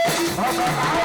Hallelujah.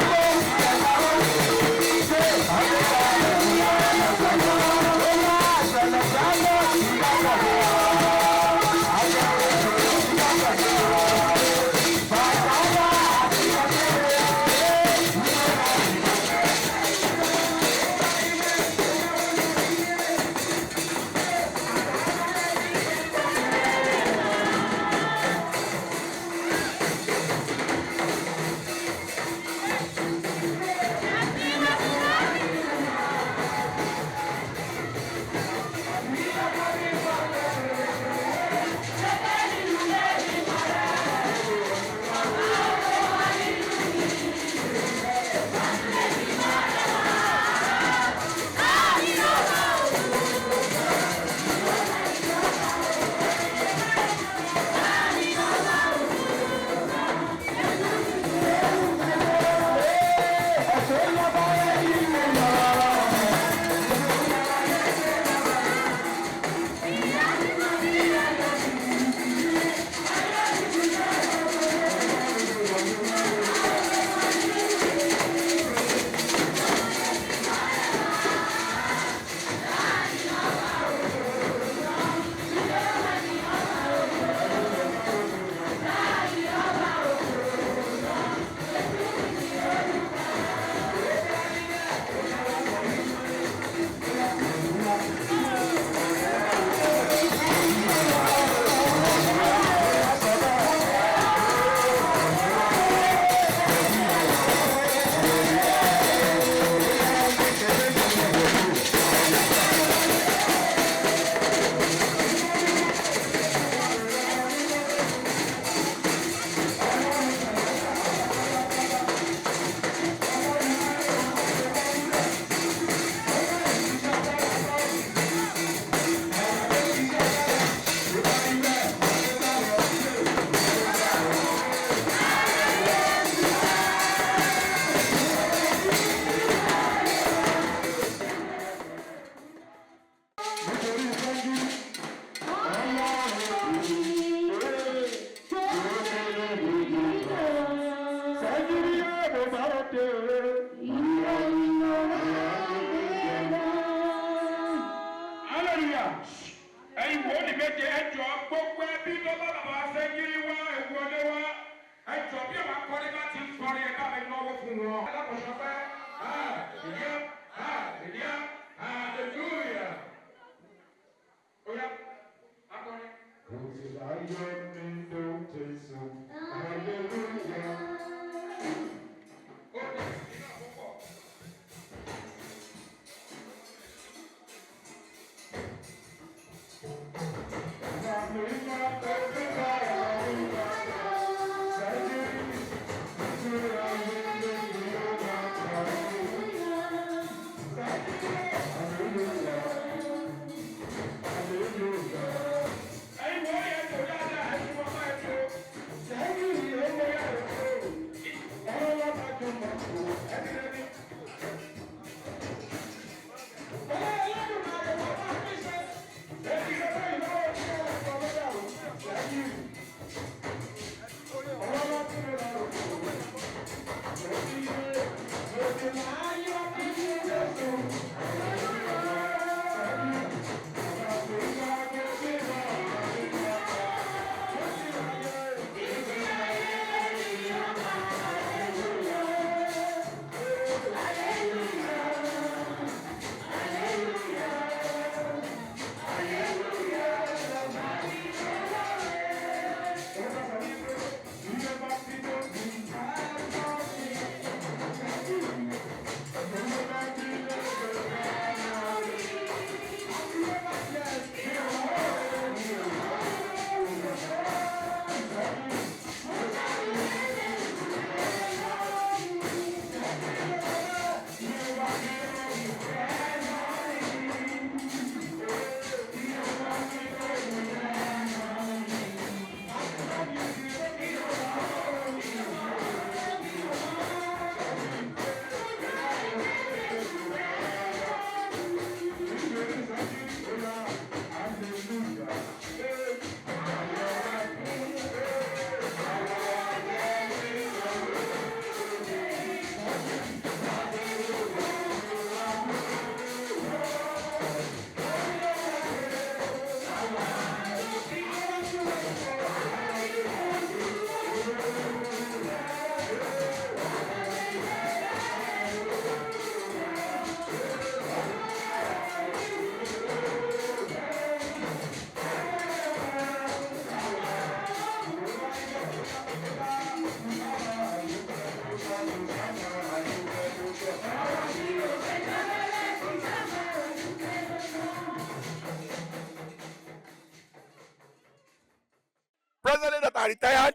I retired,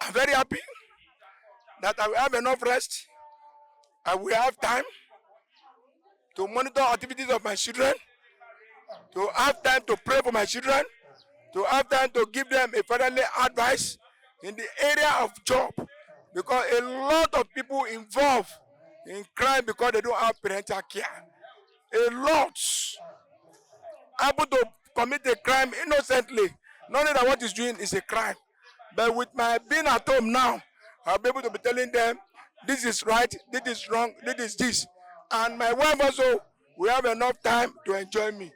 I'm very happy that I will have enough rest. I will have time to monitor activities of my children, to have time to pray for my children, to have time to give them a fatherly advice in the area of job, because a lot of people involved in crime because they don't have parental care. A lot happen to commit a crime innocently, knowing that what he's doing is a crime. But with my being at home now, I'll be able to be telling them this is right, this is wrong, this is this. And my wife also will have enough time to enjoy me.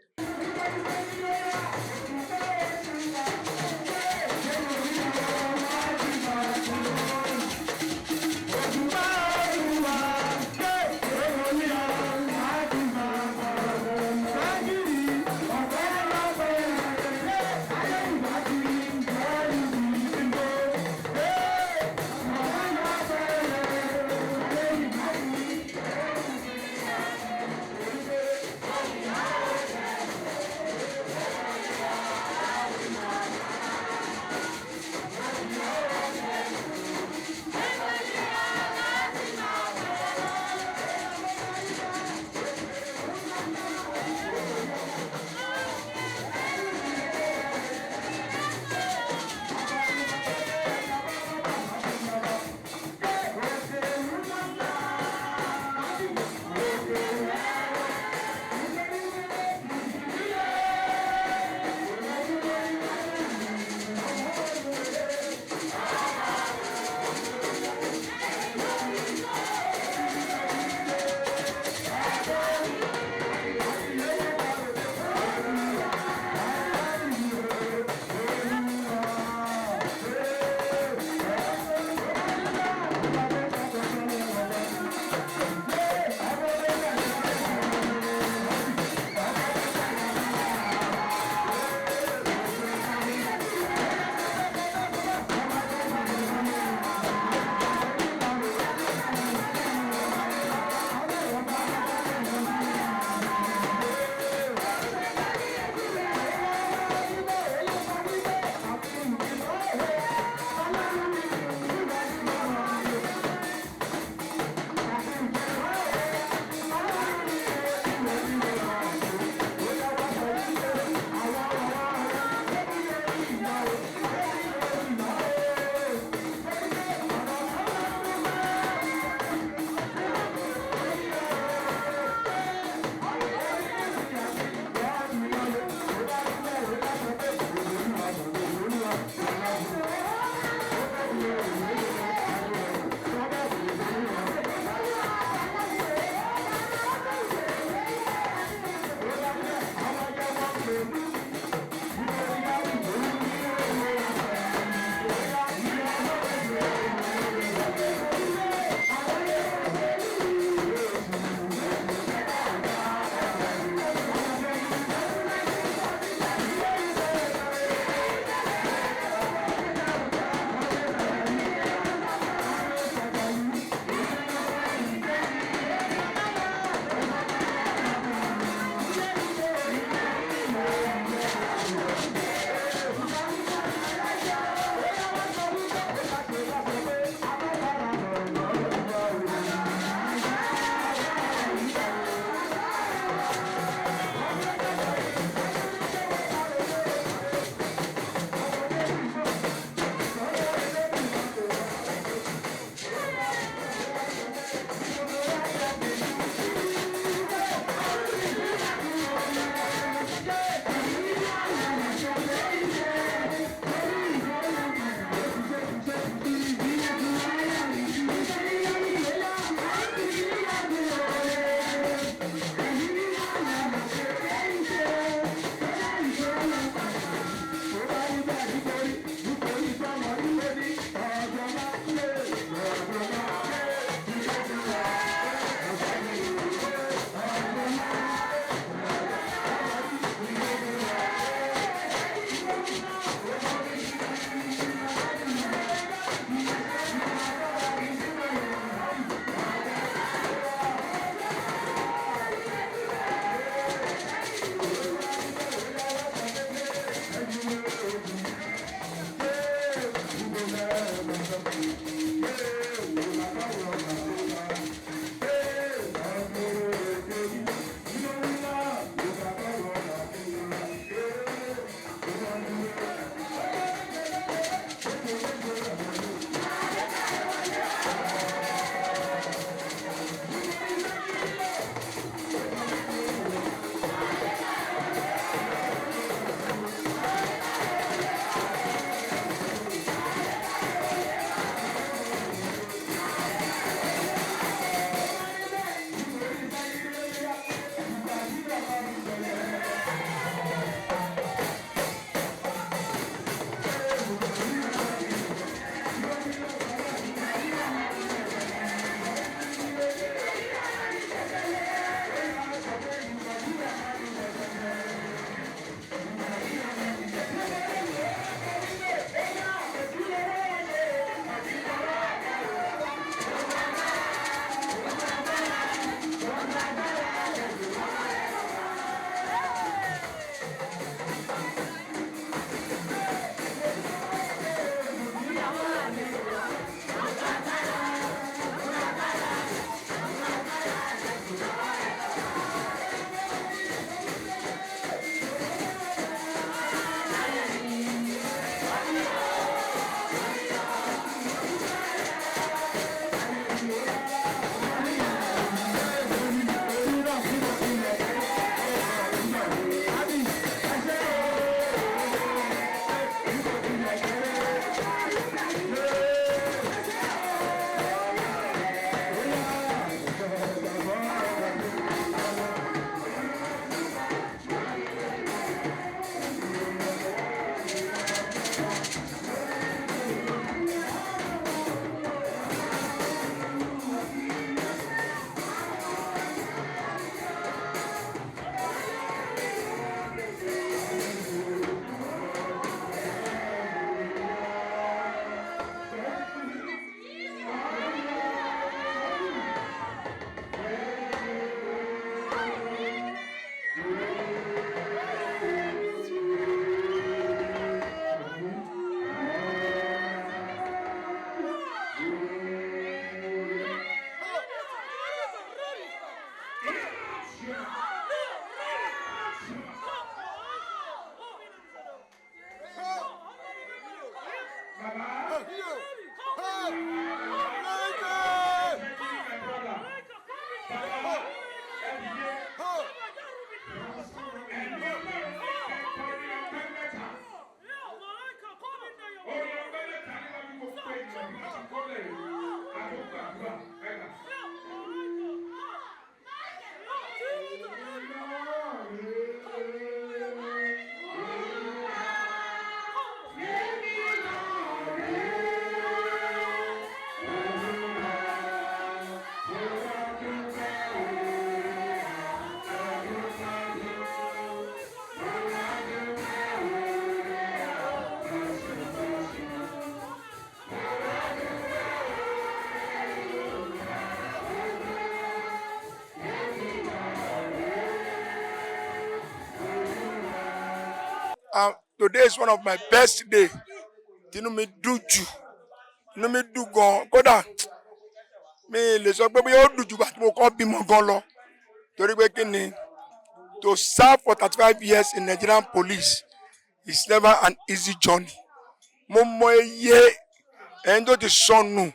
today is one of my best day. Tinú mi dùn jù, inú mi dùn gan. Kódà mi lè sọ pé bóyá ó dùn jù bàtí mo kọ́ bímọ gan lọ. Torí pé kí ni, to serve for 35 years in Nigerian police is never an easy journey. Mo mọ iye ẹni tó ti sọnù,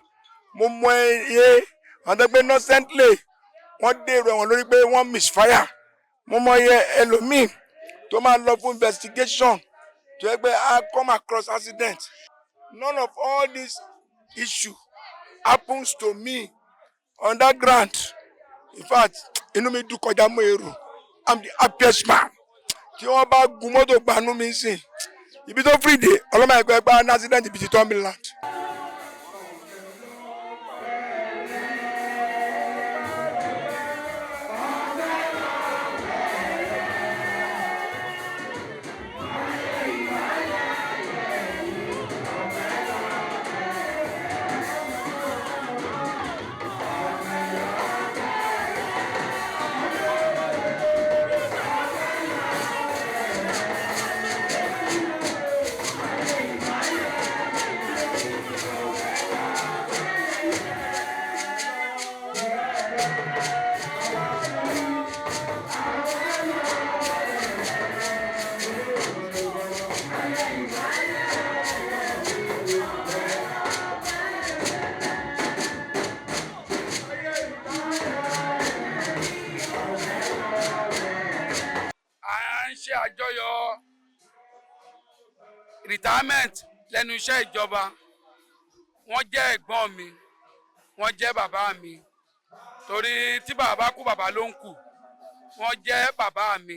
mo mọ iye àwọn tó gbé innocently wọ́n dèrò ẹ̀wọ̀n lórí pé wọ́n misfire. Mo mọ iye ẹlòmíì tó máa lọ fún investigation tó yẹ pé I come across accident. None of all this issue happens to me underground. In fact, inú mi dùn kọjá mọ́ èrò. I'm the happiest man. Tí wọ́n bá gun mọ́tò gbanú mi sìn, ibi tó free day, ọlọ́mọ ẹgbẹ́ gba ní accident ibi tí tọ́ mi land. Ṣe àjọyọ̀ retirement lẹ́nu iṣẹ́ ìjọba. Wọ́n jẹ́ ẹ̀gbọ́n mi, wọ́n jẹ́ bàbá mi, torí tí bàbá kú bàbá ló ń kù. Wọ́n jẹ́ bàbá mi,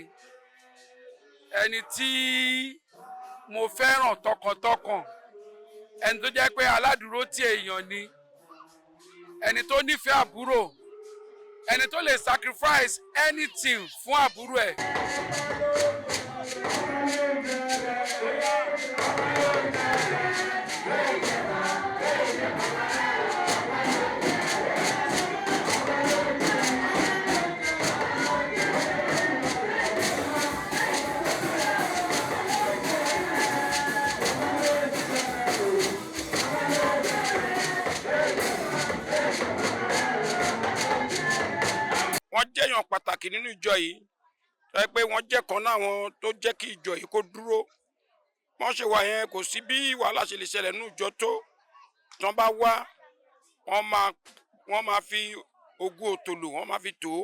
ẹni tí mo fẹ́ràn tọkàntọkàn, ẹni tó jẹ́ pé aládùúró tí èèyàn ni, ẹni tó nífẹ̀ẹ́ àbúrò, ẹni tó lè sacrifice anything fún àbúrò ẹ̀. Wọ́n jẹ́ èèyàn pàtàkì nínú ìjọ yìí, tó yẹ pé wọ́n jẹ́ kan láwọn tó jẹ́ kí ìjọ yìí kó dúró. Wọ́n ṣe wà yẹn, kò sí bí wàhálà ṣe lè ṣẹlẹ̀ nínú ìjọ tó. Tán bá wá, wọ́n máa fi ogún òtòlù, wọ́n máa fi tò ó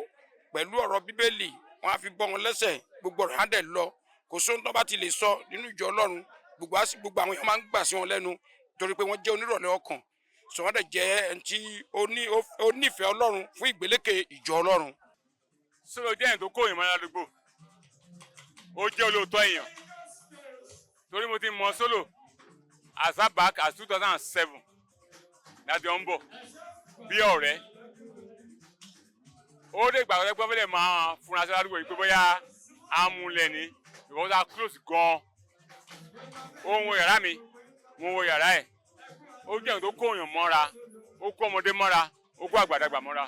pẹ̀lú ọ̀rọ̀ Bíbélì, wọ́n á fi bọ́ wọn lẹ́sẹ̀, gbogbo ọ̀rọ̀ á dẹ̀ lọ. Kò sóhun tán bá ti lè sọ nínú ìjọ Ọlọ́run, gbogbo àwọn èèyàn máa ń gbà sí wọn lẹ́nu torí pé wọ́n jẹ́ onírọ̀lẹ́ ọkàn. Sọ wọ́n dẹ̀ jẹ́ ẹni tí ó nífẹ̀ẹ́ Ọlọ́run fún ìgbélékè ìjọ Ọlọ́run. Solo jẹ́ ẹ̀yìn tó kó ìmọ̀ ládùúgbò, ó jẹ́ olóòótọ́ èèyàn, torí mo ti mọ Solo as far back as 2007 láti ọ̀ ń bọ̀ bí ọ̀rẹ́. Ó dé ìgbà tó gbọ́ fẹ́lẹ̀ máa fúnra sí ládùúgbò yìí pé bóyá amúlẹ̀ ni, because I close gan-an. Ó ń wo yàrá mi, mo ń wo yàrá ẹ̀. Ó jẹ́ ẹ̀yìn tó kó èèyàn mọ́ra, ó kó ọmọdé mọ́ra, ó kó àgbàlagbà mọ́ra.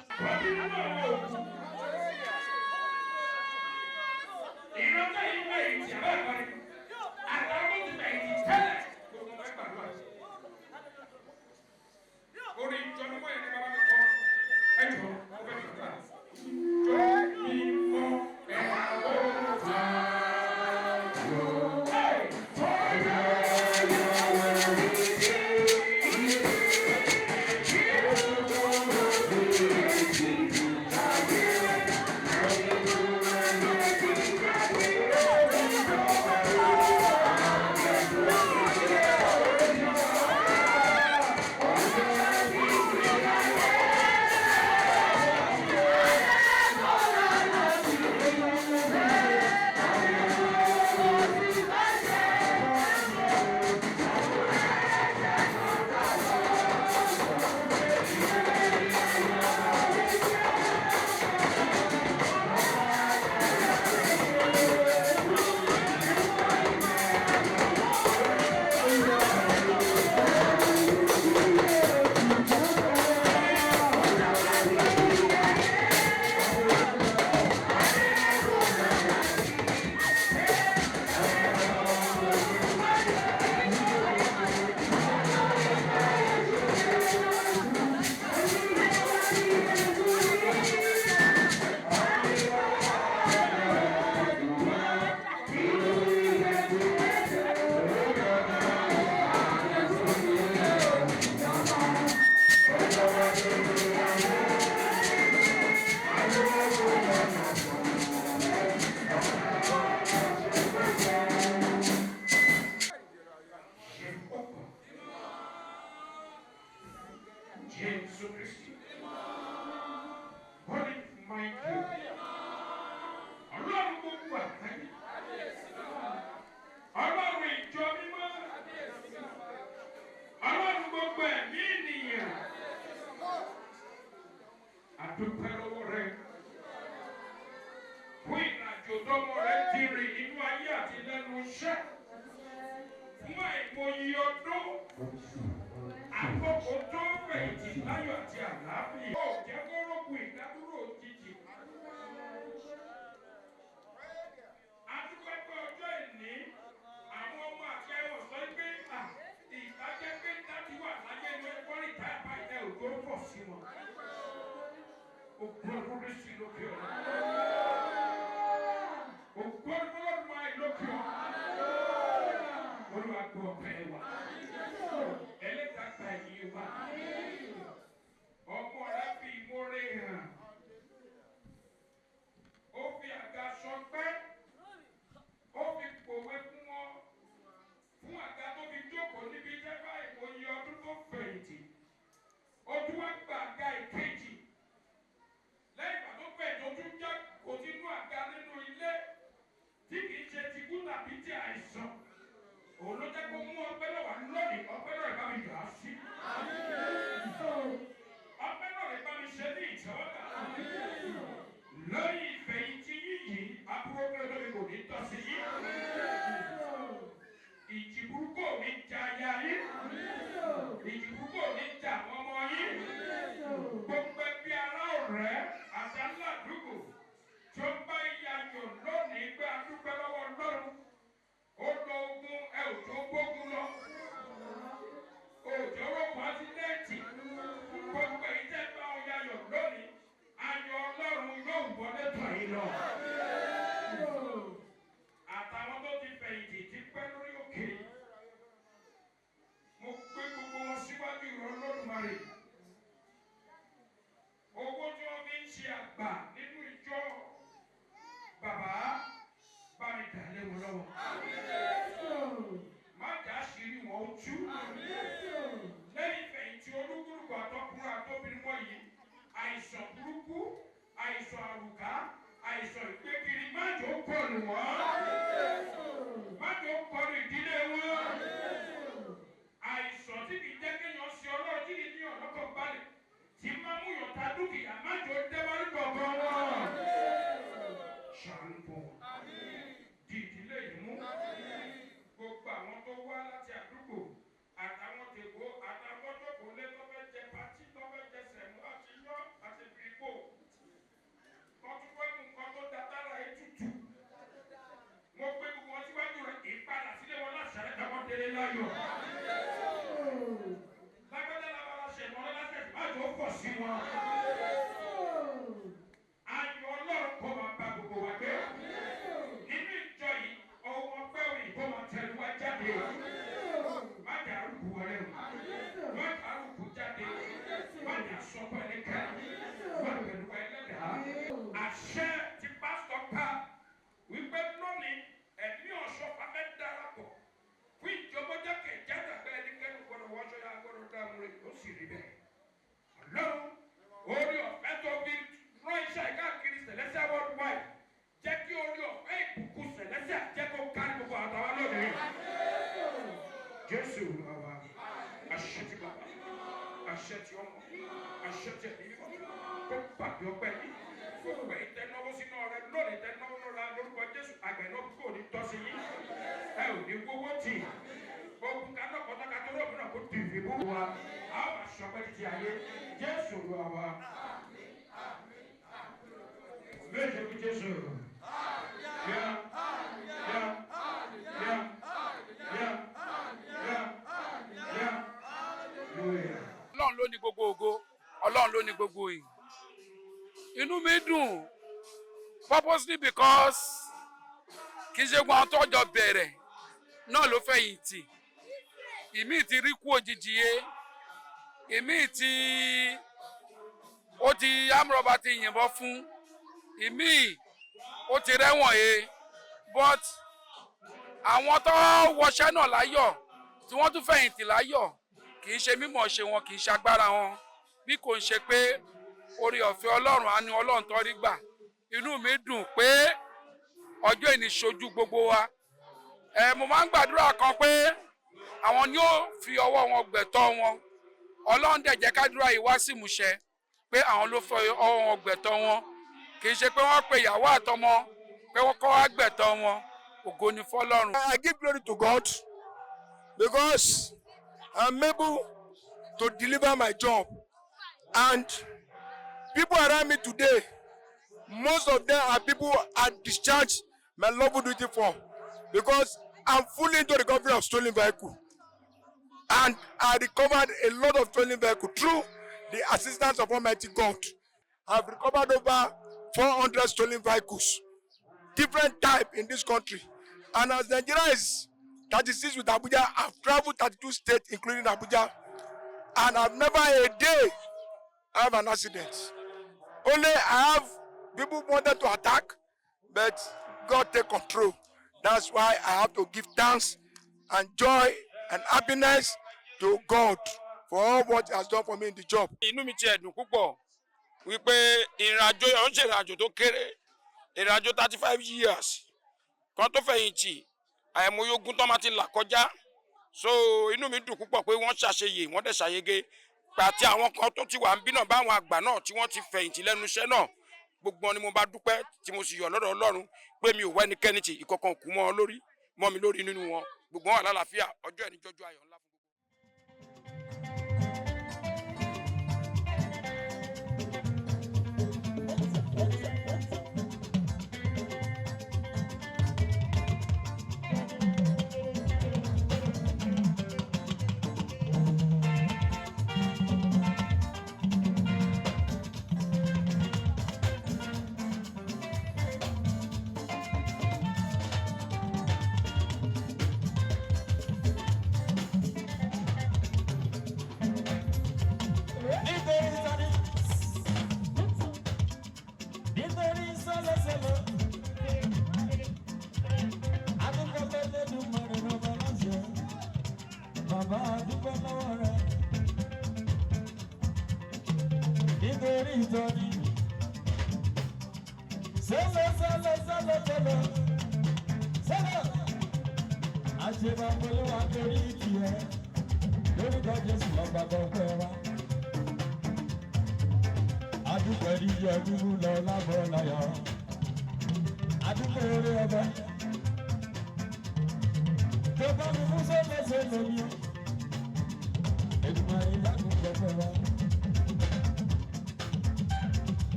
Jésù Kristi. Holy Michael. Ọlọ́run gbogbo àgbáyé. Ọlọ́run ìjọ mímọ́. Ọlọ́run gbogbo ẹ̀mí ènìyàn. Àdúpẹ́ lọ́wọ́ rẹ. Fún ìrìnàjò tọ́mọ rẹ ti rìn nínú ayé àti lẹ́nu iṣẹ́. Fún àìmọye ọdún. Àkókò tó fẹ̀yìntì láyọ̀ àti àlàáfíà. Ó jẹ́ kó rògbò ìdádúró òjijì. Adúpẹ́ pé ọjọ́ ìní àwọn ọmọ àti ẹ̀wọ̀n sọ pé ìbájẹ́ pé dájú wà láyé ní ẹ̀kọ́ ìta ẹ̀bá ìdá òjò pọ̀ sí wọn. Ògbó ìfúnni sí lókè ọ̀la. Ògbó ìfúnni máa lókè ọ̀la. Olúwa gbọ́ ọ̀pẹ wa. Ẹlẹ́dàgbà yìí wa. Ọmọ rẹ fi ìmọ̀re hàn. Ó fi àga sọpẹ́. Ó fi pòwe fún wọn. Fún àga tó fi jókòó níbi tẹ́fà ìmọ̀ye ọdún tó fẹ̀yìntì. Ó tún wá gba àga ìkejì. Lẹ́yìn ìgbà tó fẹ̀yìntì, ó tún jẹ́ kò sínú àga nínú ilé tí kì í ṣe ti kú tàbí ti àìsàn. Òun ló jẹ́ kó mú ọpẹ́ náà wá lónìí, ọpẹ́ náà bá mi yà á sí. Ọpẹ́ náà lè bá mi ṣe ní ìtẹ́wọ́gbà. Lẹ́yìn ìfẹ̀yìntì yìí, àbúrò pé lórí kò ní tọ́ sí yí. Ìjì burúkú ò ní ja aya yín. Ìjì burúkú ò ní ja àwọn ọmọ yín. Gbogbo ẹbí ará ọ̀rẹ́ àti aládùúgbò tí ó bá yayọ̀ lónìí pé a dúpẹ́ lọ́wọ́ Ọlọ́run. Ó lọ ogun ẹ ò tó gbógun lọ. Òjò rògbò ásídẹ́ǹtì. Gbogbo èyí tẹ́ bá ọ yayọ̀ lónìí. Ayọ̀ Ọlọ́run yóò wọlé tọ̀ yín lọ. Àtàwọn tó ti fẹ̀yìntì ti pẹ́ lórí òkè. Mo gbé gbogbo wọn síwájú ìrọ̀ Olódùmarè. Owó tí wọ́n fi ń ṣe àgbà nínú ìjọ bàbá bá mi dà lé wọn lọ́wọ́. Má jà sírí wọn ó tú. Lẹ́yìn ìfẹ̀yìntì olúkúlùkù àtọkùnrin àtobìnrin wọ̀nyí, àìsàn burúkú, àìsàn àrùká, àìsàn ìgbékiri má jò kọlù wọ́n. Má jò kọlù ìdílé wọn. Àìsàn tí kì í jẹ́ kéèyàn ṣe Ọlọ́run tí kì í ní ọ̀lọ́kọ̀ balẹ̀. Tí máa mú yọ̀ǹta dúkìá má jò dẹ́wọ́lú kọ̀ọ̀kan wọn. Ṣàánú fún wọn. Di ìdílé yìí mú. Gbogbo àwọn tó wá láti àdúgbò àtàwọn tèkó àtàwọn tó kò lé tó fẹ́ jẹ pátí tó fẹ́ jẹ sẹ̀mú àti yọ́ àti bìrìbò. Wọ́n tún fẹ́ mú nǹkan tó da tára ètùtù. Mo gbé gbogbo wọn síwájú rẹ̀ ìpadà sílé wọn láti ṣàlẹ́ tàwọn délé láyọ̀. Lágbádá làbára ṣẹ̀mọ́ lọ́lásẹ̀ má jò pọ̀ sí wọn. Ayọ̀ Ọlọ́run kò máa bá gbogbo wa gbé. Nínú ìjọ yìí, ohun ọpẹ́ òyìnbó máa tẹ̀lé wa jáde. Má jà arúgbó wọlé o. Má jà arúgbó jáde. Má jà sọ́kọ̀ ẹlẹ́kẹ́. Má pẹ̀lú ẹlẹ́dàá. Àṣẹ ti pásítọ̀ pa wípé lónìí ẹ̀mí ọ̀ṣọ́ fàmẹ́ darapọ̀ fún ìjọba jákè jádàgbé ẹnikẹ́ni gbọ́dọ̀ wọ́ṣọ́ yá gbọ́dọ̀ dáhùn rẹ̀ ó sì rí bẹ́ẹ̀. Ọlọ́run orí ọ̀fẹ́ tó fi rán iṣẹ́ ìkáàkiri Celestial worldwide jẹ́ kí orí ọ̀fẹ́ ìbùkún Celestial jẹ́ kó kárí gbogbo àtàwọn lónìí. Jésù Olúwa, àṣẹ ti bàbá, àṣẹ ti ọmọ, àṣẹ ti ẹ̀mí mímọ́, kó pàdé ọpẹ́ yìí. Gbogbo ẹ̀yin tẹ́ náwó sínú ọrẹ lónìí tẹ́ náwó lọ́la lórúkọ Jésù àgbẹ̀nà kò ní tọ́ sí yín. Ẹ ò ní wọ́wọ́ tì. Ogun kaná kọ́tàkà tó rọ̀ múnà kó tì í bú wa. A ó máa ṣọpẹ́ títí ayé. Jésù Olúwa. Méje kú Jésù. Ọlọ́run ló ní gbogbo ògo, Ọlọ́run ló ní gbogbo ìyìn. Inú mi dùn purposely because kì í ṣe gbọ́n àwọn tọ́jọ́ bẹ̀rẹ̀ náà ló fẹ̀yìntì. Ìmí ti rí kú òjijì yé, ìmí tí ó ti amúrọ̀bà ti yìnbọn fún, ìmí ó ti rẹ́wọ̀n yé, but àwọn tó wọṣẹ́ náà láyọ̀ tí wọ́n tún fẹ̀yìntì láyọ̀ kì í ṣe mímọ̀ ṣe wọn, kì í ṣe agbára wọn, bí kò ń ṣe pé orí ọ̀fẹ́ ọlọ́run á ní ọlọ́run tó rí gbà. Inú mi dùn pé ọjọ́ ìní ṣojú gbogbo wa. Mo máa ń gbàdúrà kan pé àwọn ni ó fi ọwọ́ wọn gbẹ̀tọ́ wọn. Ọlọ́run dẹ̀ jẹ́ kádúrà yìí wá sí ìmúṣẹ pé àwọn ló fi ọwọ́ wọn gbẹ̀tọ́ wọn. Kì í ṣe pé wọ́n pe ìyàwó àtọmọ pé wọ́n kọ́ wá gbẹ̀tọ́ wọn. Ògo ni fọ́lọ́run. I give glory to God because I'm able to deliver my job. And people around me today, most of them are people I discharged my lawful duty for because I'm fully into recovery of stolen vehicle. And I recovered a lot of stolen vehicle through the assistance of Almighty God. I've recovered over 400 stolen vehicles, different type in this country. And as Nigeria is 36 with Abuja, I've traveled 32 states, including Abuja. And I've never a day have an accident. Only I have people wanted to attack, but God take control. That's why I have to give thanks and joy and happiness to God for all what He has done for me in the job. Inú mi ti ẹ̀dùn púpọ̀ wípé ìrìnàjò yẹn ń ṣe ìrìnàjò tó kéré, ìrìnàjò 35 years kan tó fẹ̀yìntì àìmọye ogun tó máa ti là kọjá. So inú mi dùn púpọ̀ pé wọ́n ṣàṣeyè wọ́n dẹ̀ ṣàyege àti àwọn kan tó ti wà ń bí náà bá àwọn àgbà náà tí wọ́n ti fẹ̀yìntì lẹ́nu iṣẹ́ náà gbogbo ni mo bá dúpẹ́ tí mo sì yọ̀ lọ́dọ̀ Ọlọ́run pé mi ò wá ẹnikẹ́ni tí ìkọ̀kan kú mọ́ mi lórí nínú wọn gbogbo wọn wà lálàáfíà ọjọ́ ẹni jọjọ́ ayọ̀ ńlá.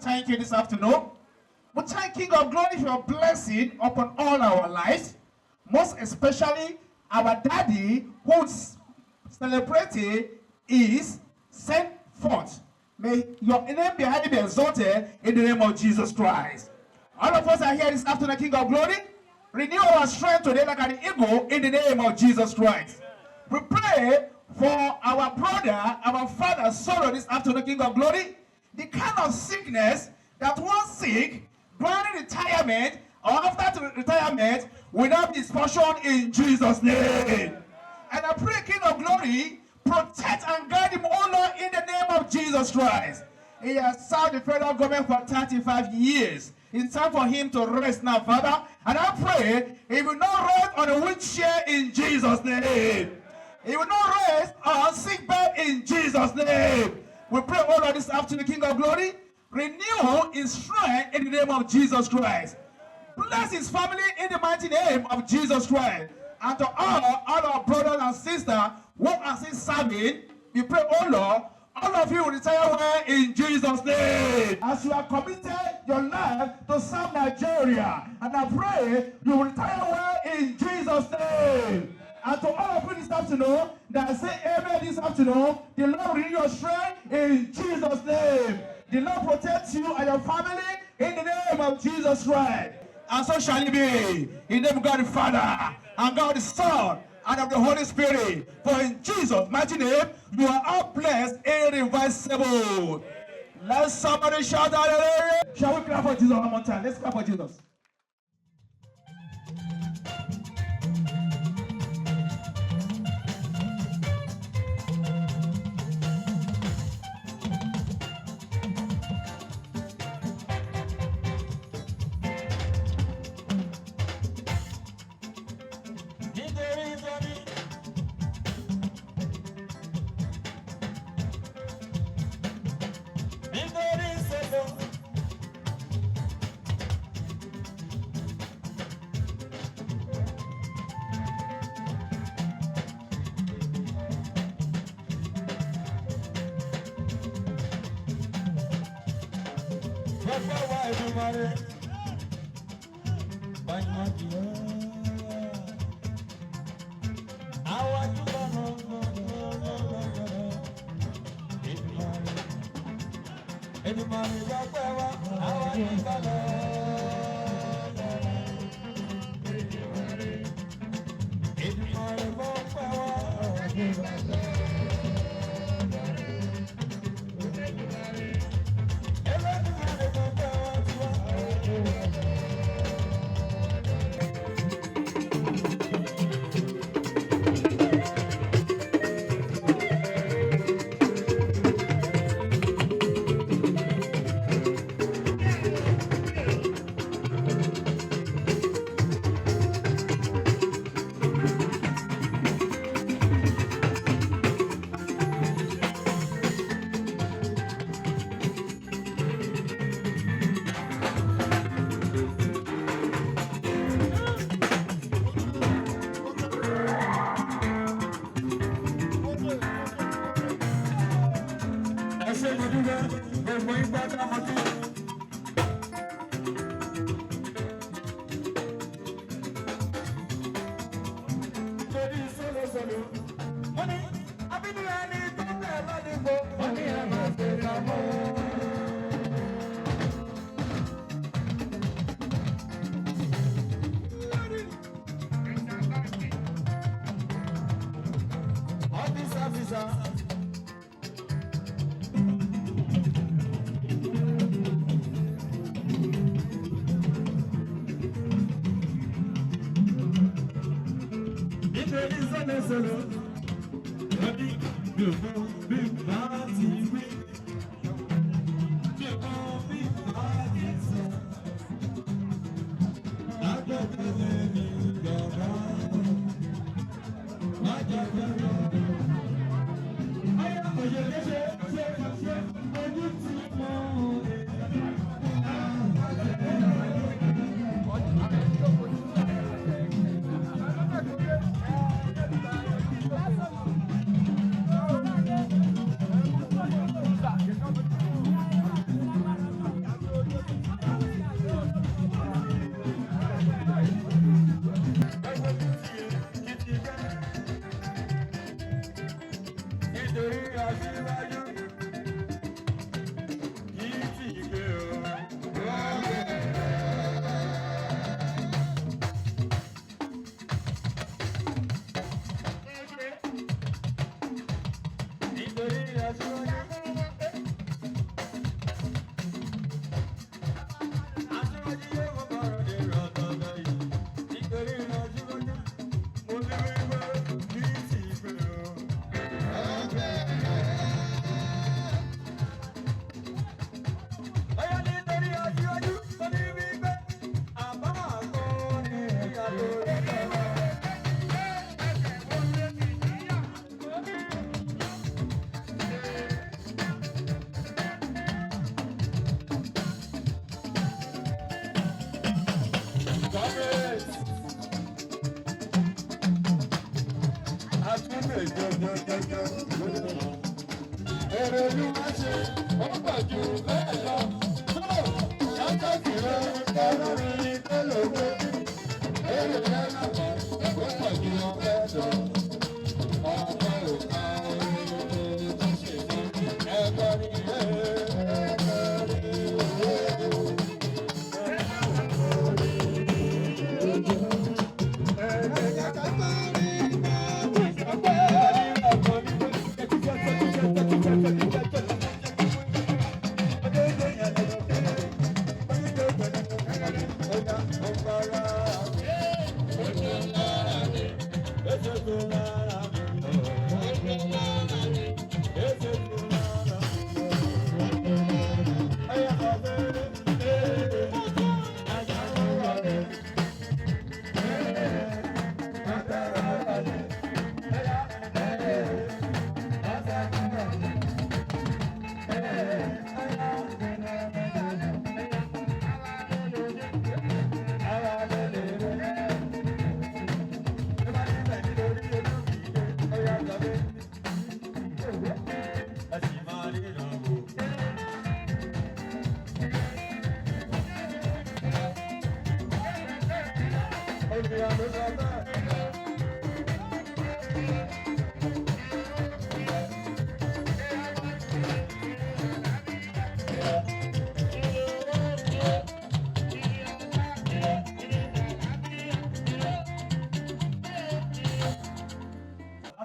Thank you this afternoon. We thank King of Glory for your blessing upon all our lives, most especially our daddy who's celebrating is sent forth. May your name be highly exalted in the name of Jesus Christ. All of us are here this afternoon, King of Glory. Renew our strength today like an eagle in the name of Jesus Christ. We pray for our brother, our father, sorrow this afternoon, King of Glory. The kind of sickness that one sick during retirement or after retirement will not be his portion in Jesus' name. And I pray, King of Glory, protect and guide him, O Lord, in the name of Jesus Christ. He has served the federal government for 35 years. It's time for him to rest now, Father. And I pray he will not rest on a wheelchair in Jesus' name. He will not rest on sick bed in Jesus' name. We pray, O Lord, this afternoon, King of Glory, Renew his strength in the name of Jesus Christ. Bless his family in the mighty name of Jesus Christ. And to all our brothers and sisters who are still serving, we pray, oh Lord, all of you will retire well in Jesus' name. As you have committed your life to serve Nigeria, and I pray you will retire well in Jesus' name. And to all of you this afternoon that say amen this afternoon, the Lord will renew your strength in Jesus' name. The Lord protect you and your family in the name of Jesus Christ. And so shall it be. In the name of God the Father, and God the Son, and of the Holy Spirit. For in Jesus' mighty name, you are all blessed, irreversible. Let somebody shout hallelujah. Shall we clap for Jesus one more time? Let's clap for Jesus.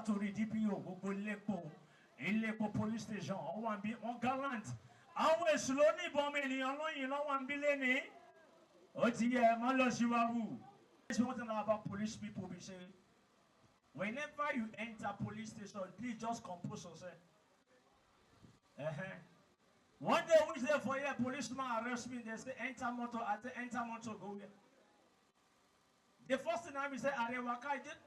Látòrí DPO gbogbo iléepo police station ọwọ́ àbí wọn gallant àwọn èṣù ló ní ìbọn ọmọ ènìyàn lóyìn lọ́wọ́ àbí lẹ́ni ó ti yẹ ẹ má lọ síwáwù. One thing about police people be say whenever you enter police station please just compose yourself. One day which day for here policeman arrest me, they say enter motor, I say enter motor, go here. The first thing I say, Arewaka, I did.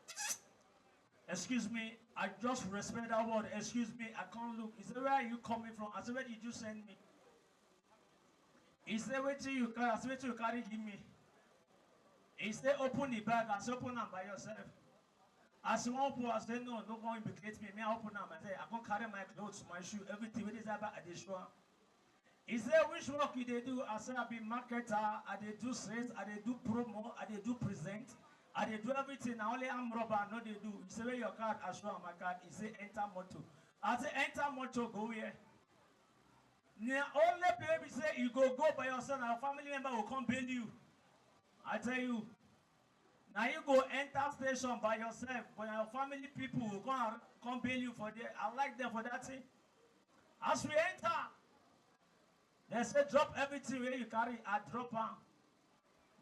Excuse me, I just respect that word. Excuse me, I can't look. He said, where are you coming from? I said, where did you send me? He said, wait till you carry. I said, wait till you carry, give me. He said, open the bag. I said, open them by yourself. I said, open. I said, no, don't go implicate me. Me, I open them. I said, I can't carry my clothes, my shoe, everything. What is that about the show? He said, which work you they do? I said, I be marketer. I they do sales. I they do promo. I they do present. I they do everything. I only am rubber. No, they do. He said, where your card? I show him my card. He said, enter motor. I said, enter motor. Go here. Now, only baby say you go by yourself. Our family member will come bail you. I tell you. Now you go enter station by yourself. But your family people will come bail you for that. I like them for that thing. As we enter, they say drop everything where you carry. I drop them.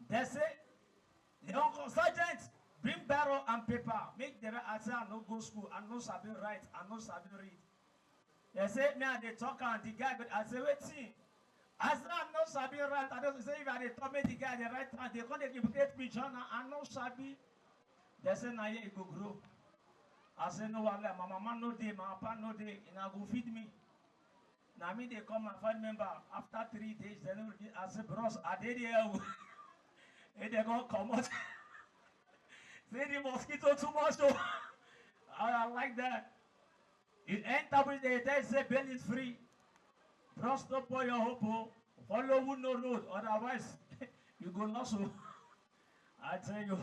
They say, the uncle sergeant, bring barrel and paper. Make the right. I say I no go school. I no sabi write. I no sabi read. They say me and they talk and the guy. But I say wait see. I say I no sabi write. I don't say if I they talk me the guy the right hand. They come they give me journal. I no sabi. They say now you go grow. I say no one. My mama no day. My papa no day. And I go feed me. Now me they come and find member after 3 days. Then I say bros I did here. And they gonna come out. Say the mosquito too much. So I like that. You enter with the they say bail is free. Bros stop for your hope. Follow who no road. Otherwise you go lost. I tell you.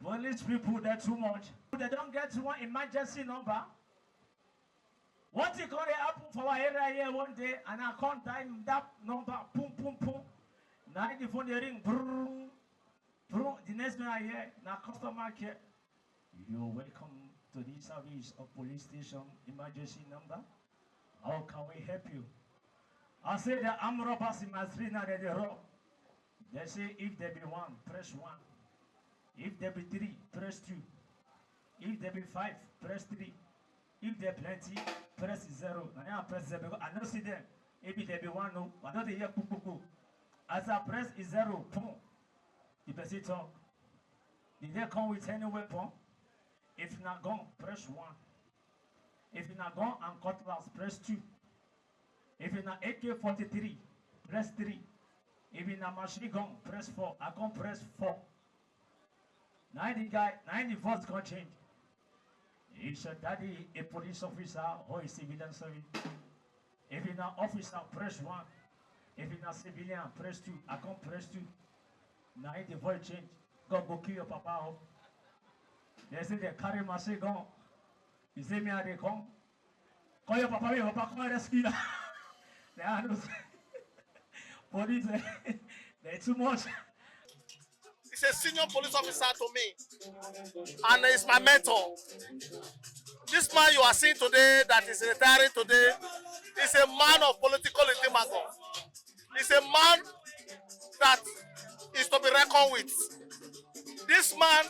Police people they're too much. They don't get one emergency number. What it gonna happen for our area here one day and I can't dial that number. Boom boom boom. Now the phone they ring. Brrr, brrr, the next man I hear now customer care. You're welcome to the service of police station emergency number. How can we help you? I say the armed robbers in my street now they rob. They say if there be 1, press 1. If there be 3, press 2. If there be 5, press 3. If there plenty, press 0. Now I press 0 because I don't see them. If there be 1, no, I don't hear kukuku. As I press 0, boom, the person talk. Did they come with any weapon? If not gone, press 1. If not gone and cutlass, press 2. If not AK-43, press 3. If in a machine gun, press 4. I can press 4. Now the guy, now the voice can change. Is a daddy a police officer or a civilian servant? If in an officer, press 1. If in a civilian, press 2. I can press 2. Now the voice change. Go kill your papa. They say they carry machine gun. You say me how they come? Call your papa, your papa come rescue. They are no police. They're too much. He's a senior police officer to me, and he's my mentor. This man you are seeing today, that is retiring today, is a man of political intimacy. He's a man that is to be reckoned with. This man,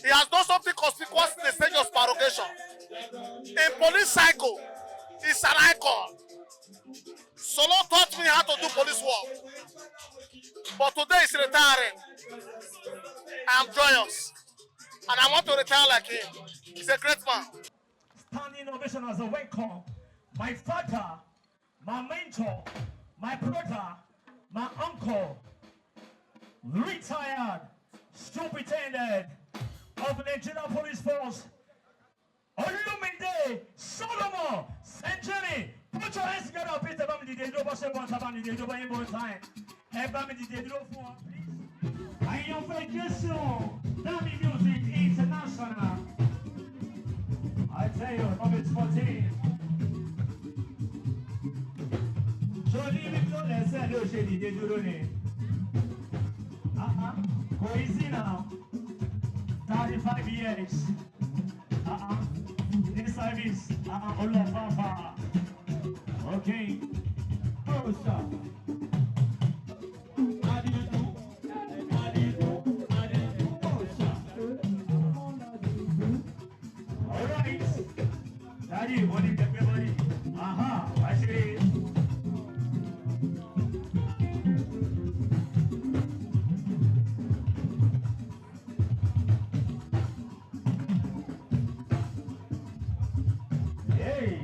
he has done something conspicuous in the stage of supererogation. In police cycle, he's an icon. Solo taught me how to do police work. But today he's retiring. I am joyous. And I want to retire like him. He's a great man. Standing ovation as a welcome. My father, my mentor, my brother, my uncle, retired superintendent of the Nigerian Police Force, Olumide Solomon Century. Put your hands together, please. Ayant fait question d'Ami Music International. I tell you, number 14. Joli Victor, laissez le chez l'idée de donner. Go easy now. 35 years. In service. All of Fafa. Okay. Oh, stop. Alright. Daddy, what is everybody? I see. Hey.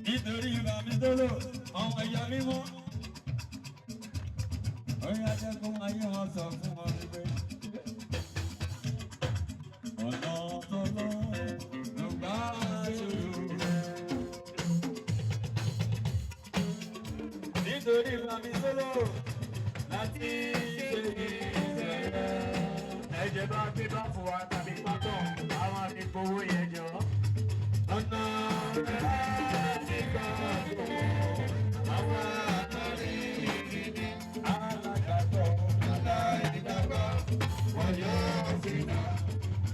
Nítorí bàbí sọ́lọ́, ọmọ ìyá mímọ́. Orí ajẹ́ kó ayé wọn sọ fún wọn wípé ọ̀nà tó lọ ló gbá ṣòro. Nítorí bàbí sọ́lọ́ láti ṣe ìṣẹ̀lẹ̀. Ẹ̀jẹ̀ bá gbé bá fún wa tàbí pátọ̀, àwọn àti gbowó yẹn jọ. Ọ̀nà rẹ̀ ti gbà tó àwọn àtàrí alágbàtọ̀ aláìdàgbà wọ́n yóò fi nà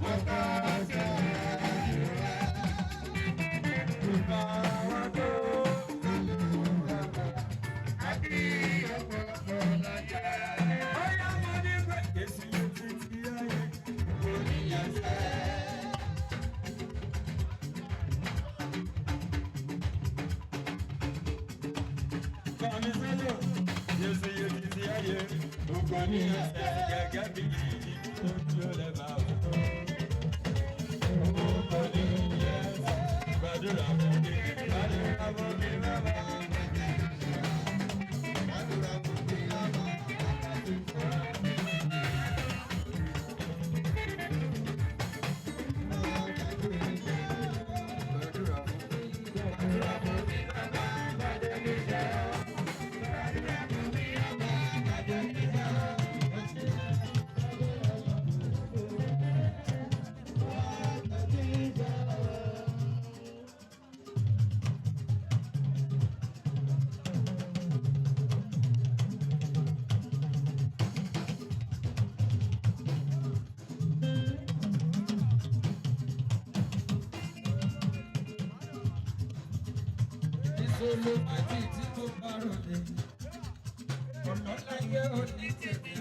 wọ́n ká ṣe ìrora. Ìgbà wọn tó lọ́lùwà àbí ọ̀pọ̀lọpọ̀ láyé. Ọ̀yá wọn ní pé èsì yóò ti ti ayé kò níyàn sẹ́. Yesi yesi ti ayé, gbogbo ní ẹsẹ̀ gẹ́gẹ́ bí ojú ọ̀lẹ́ máa wò. Gbogbo ní ẹsẹ̀ gbàdúrà fún mi, gbàdúrà fún mi bàbá. Gbàdúrà fún mi bàbá. Ìṣòro àti tí tó bá ròde, ọ̀nà láyé òní tèmi.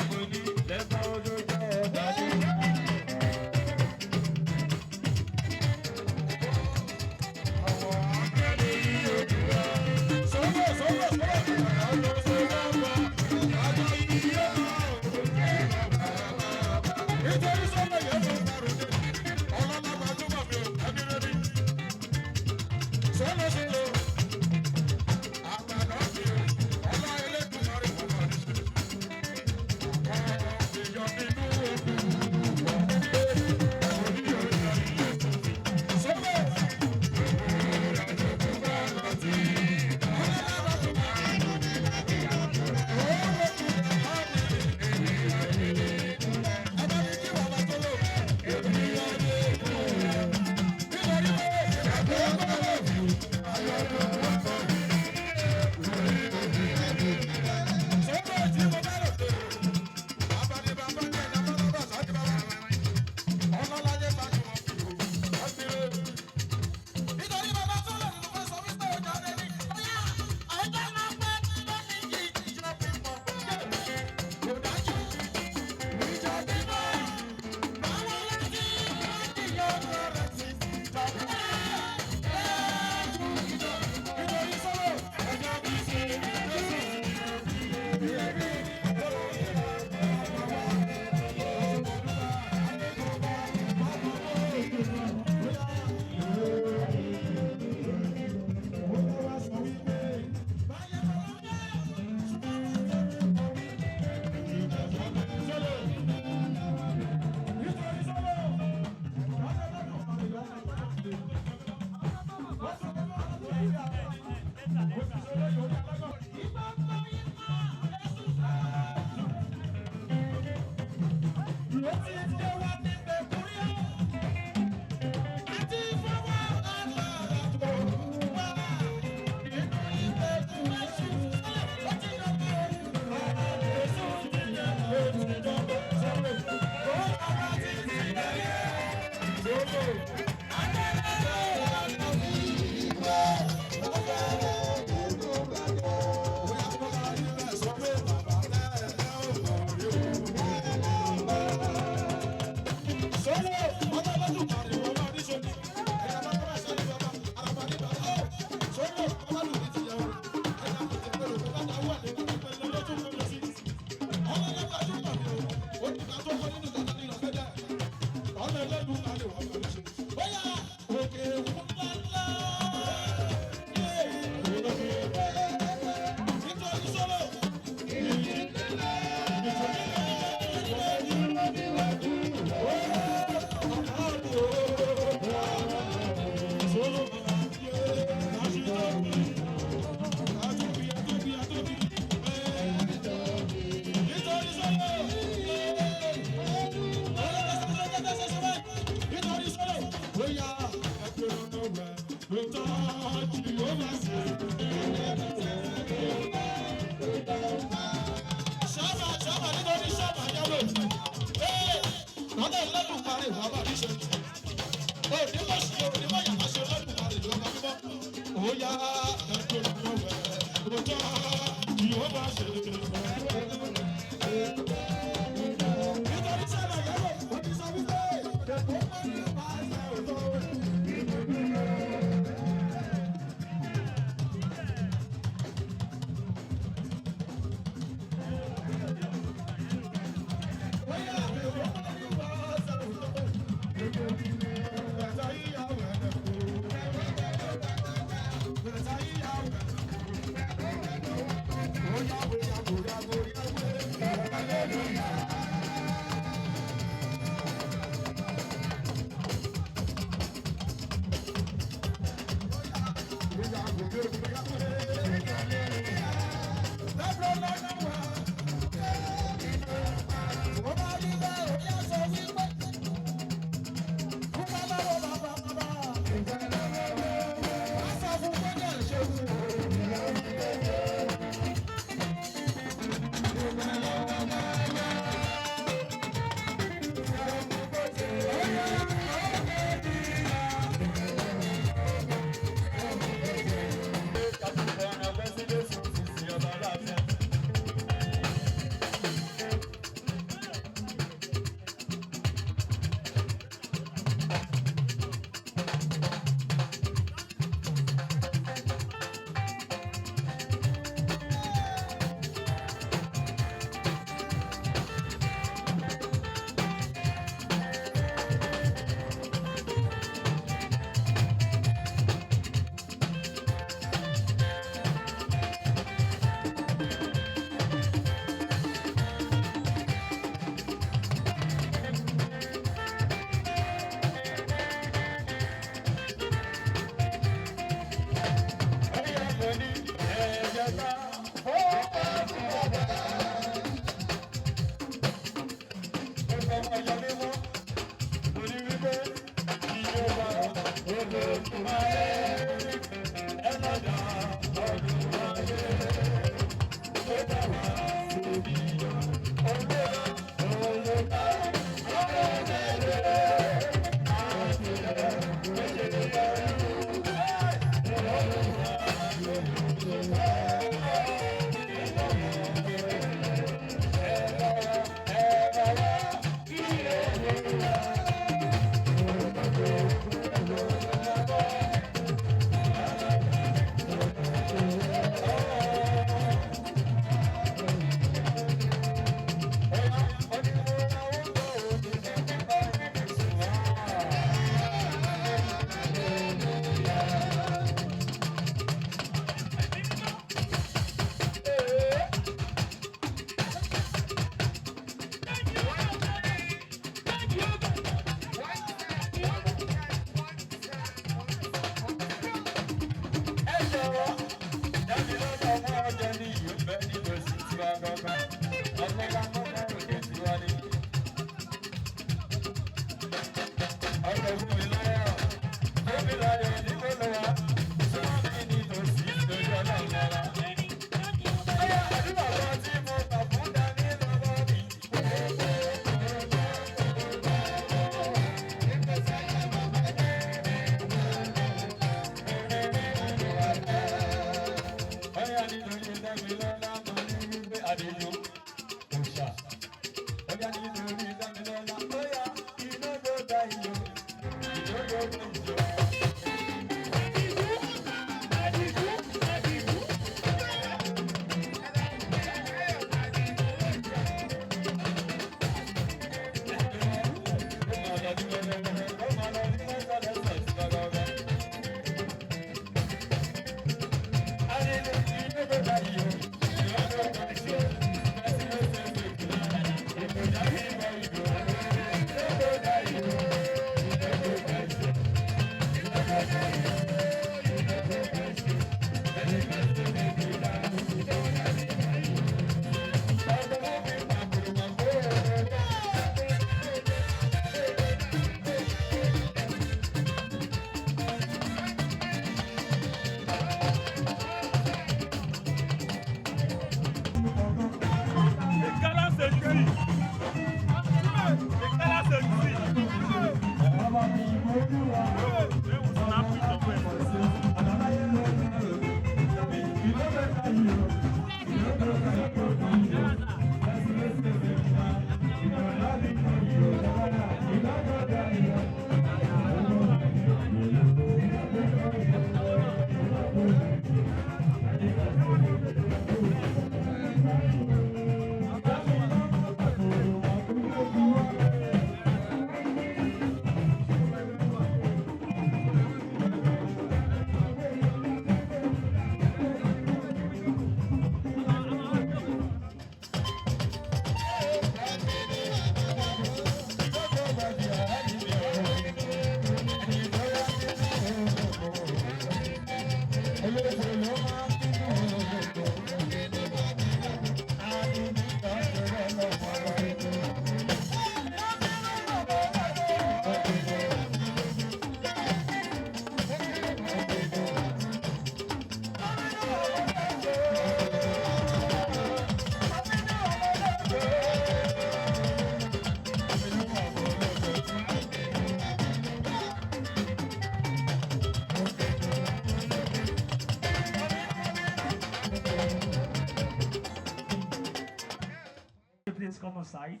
please come on side.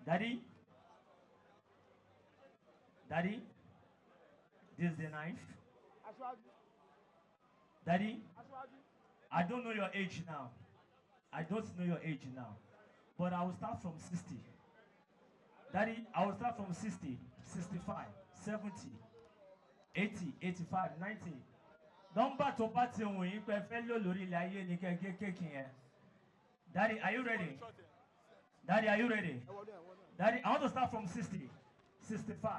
Daddy? Daddy? This is the knife. Daddy? I don't know your age now. I don't know your age now. But I will start from 60. Daddy, I will start from 60, 65, 70, 80, 85, 90. Number to party when you fellow Lori Laye Nike. Daddy, are you ready? Daddy, are you ready? Daddy, I want to start from 60, 65,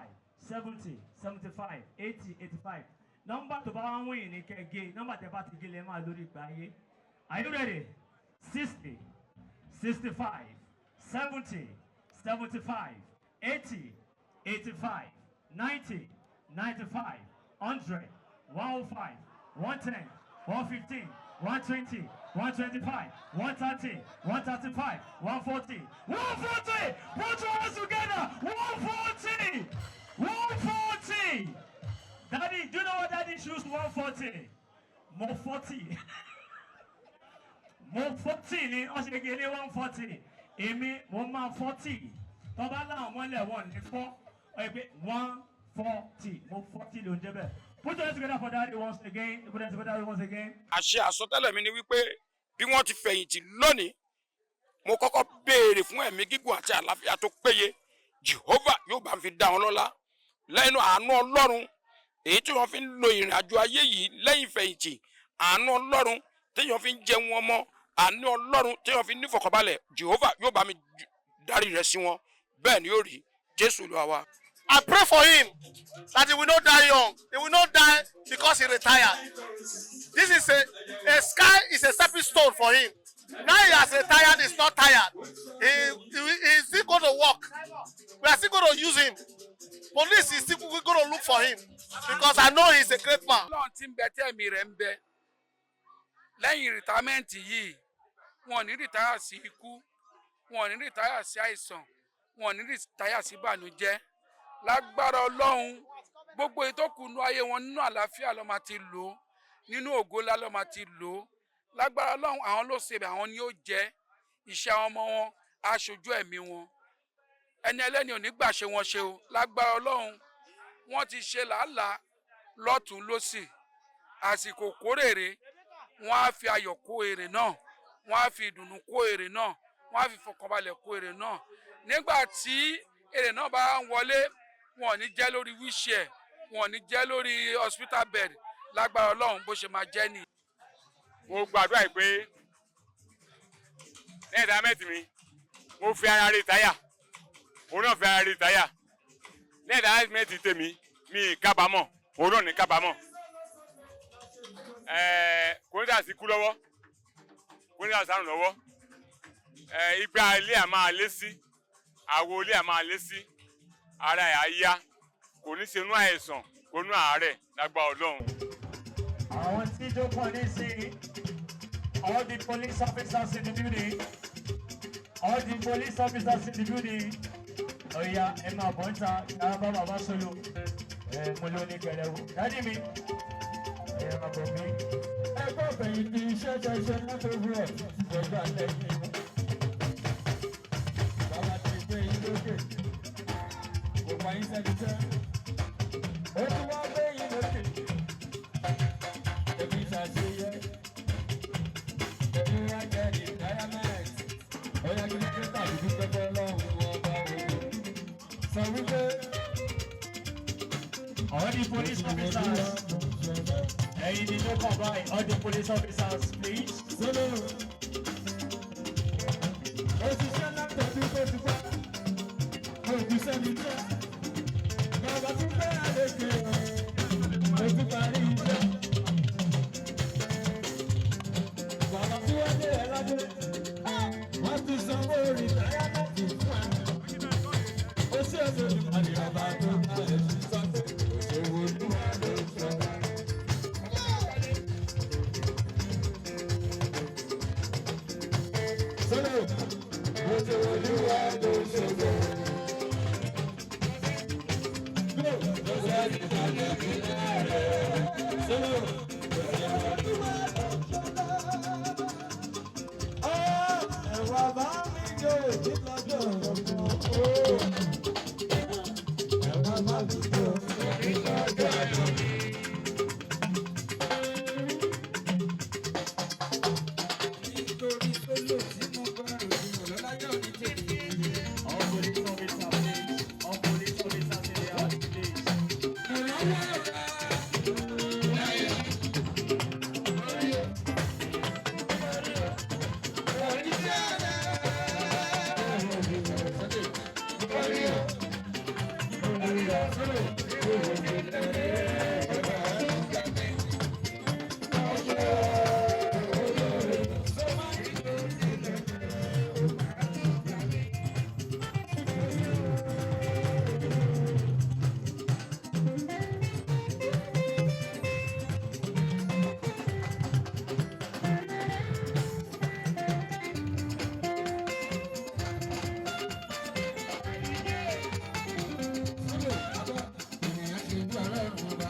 70, 75, 80, 85. Number to Bawan Nike, number to party Gilema Lori Baye. Are you ready? 60, 65, 70, 75, 80, 85, 90, 95, 100, 105, 110, 115, 120, 125, 130, 135, 140, 140! Put your hands together! 140! 140! Daddy, do you know what Daddy choose 140? More 40. More 40 ni o se gele 140. Emi mo ma 40. To ba la won le won ni 4. O pe 140. Mo 40 lo nje be. Put your hands together for Daddy once again. Put your hands together once again. Àṣẹ àsọtẹ́lẹ̀ mi ni wípé bí wọ́n ti fẹ̀yìntì lónìí mo kọ́kọ́ béèrè fún ẹ̀mí gígùn àti àlàáfíà tó péye. Jehovah yóò bá fi dá wọn lọ́lá. Lẹ́nu àánú Ọlọ́run èyí tí wọ́n fi ń lo ìrìn àjò ayé yìí lẹ́yìn fẹ̀yìntì. Àánú Ọlọ́run téèyàn fi ń jẹun ọmọ. Àánú Ọlọ́run téèyàn fi ń ní fọkànbalẹ̀. Jehovah yóò bá mi darí rẹ̀ sí wọn. Bẹ́ẹ̀ ni yóò rí. Jésù Olúwa wa. I pray for him that he will not die young. He will not die because he retired. This is a sky is a stepping stone for him. Now he has retired, he's not tired. He's still going to work. We are still going to use him. Police is still going to look for him because I know he's a great man. Ọlọ́run ti ń bẹ tẹ́mi rẹ̀ ń bẹ. Lẹ́yìn rìtámẹ́ǹtì yìí, wọn ò ní rìtáyà sí ikú, wọn ò ní rìtáyà sí àìsàn, wọn ò ní rìtáyà sí ìbànújẹ́. Lágbára Ọlọ́run, gbogbo ìtókùnú ayé wọn nínú àlàáfíà ló máa ti lò, nínú ògo ńlá ló máa ti lò. Lágbára Ọlọ́run, àwọn ló ṣe bẹ̀, àwọn ni ó jẹ́ iṣẹ́ àwọn ọmọ wọn, aṣojú ẹ̀mí wọn. Ẹni ẹlẹ́ni ò ní gbà ṣe wọn ṣe o. Lágbára Ọlọ́run, wọ́n ti ṣe làálàá lọ́tùn lósì. Àsìkò kórèrè, wọ́n á fi ayọ̀ kó èrè náà, wọ́n á fi ìdùnnú kó èrè náà, wọ́n á fi fọkànbalẹ̀ kó èrè náà. Nígbà tí èrè náà bá ń wọlé, wọn ò ní jẹ́ lórí wheelchair, wọn ò ní jẹ́ lórí hospital bed. Lágbára Ọlọ́run bó ṣe máa jẹ́ nìyí. Mo gbàdúrà pé lẹ́yìn ìdámẹ́tì mi mo fi ara rí táyà òun náà fi ara rí táyà lẹ́yìn ìdámẹ́tì tèmi mi kábàámọ̀ òun náà ní kábàámọ̀ kò ní dà sí kú lọ́wọ́ kò ní dà sárùn lọ́wọ́ ìgbà ilé à máa lé sí àwo ilé à máa lé sí ara ẹ̀ á yá kò ní ṣe inú àìsàn kò ní àárẹ̀ lágbára Ọlọ́run. Àwọn tí tó pọ̀ ní sí all the police officers in the building, all the police officers in the building. Oya, ẹ máa bọ̀ ń ta ká bá bàbá solo. Mo ló ní kẹrẹ́wò. Dádì mi, ẹ máa bọ̀ mí. Ẹgbẹ́ fẹ̀yìntì iṣẹ́ tẹ ṣe látòwúrọ̀ ìjọba lẹ́yìn. Bàbá ti gbé yín lókè, kò pa yín sẹ́ni tẹ́. Ó ti wá gbé yín lókè. Èmi ṣàṣeyẹ. Èmi wá jẹ́ ní diamond. Ó yẹ kí n gbé tàbí dúpẹ́ fọ́ lọ́hùn ọba òun. Sọ wípé. All the police officers, hey, you know, come by. All the police officers, please. Òṣìṣẹ́ látọ̀dún tó ti wá. Òṣìṣẹ́ mi jẹ́. Bàbá tún gbé àlejò. Ojú parí iṣẹ́. Bàbá tí wọ́n dé ẹ̀ ládé. Wọ́n ti sanwó rìtáyà láti fún ẹ. Ó ṣe é lórí àdìrọ̀bà tó bá ẹ̀ sí sọ́tẹ̀. Òwò olúwa ló ń sọ̀rọ̀. Sọ́dọ̀, òwò olúwa ló ń sọ̀rọ̀. Ẹ̀wà bá Ènìyàn ṣe ojú ọlọ́run ọba.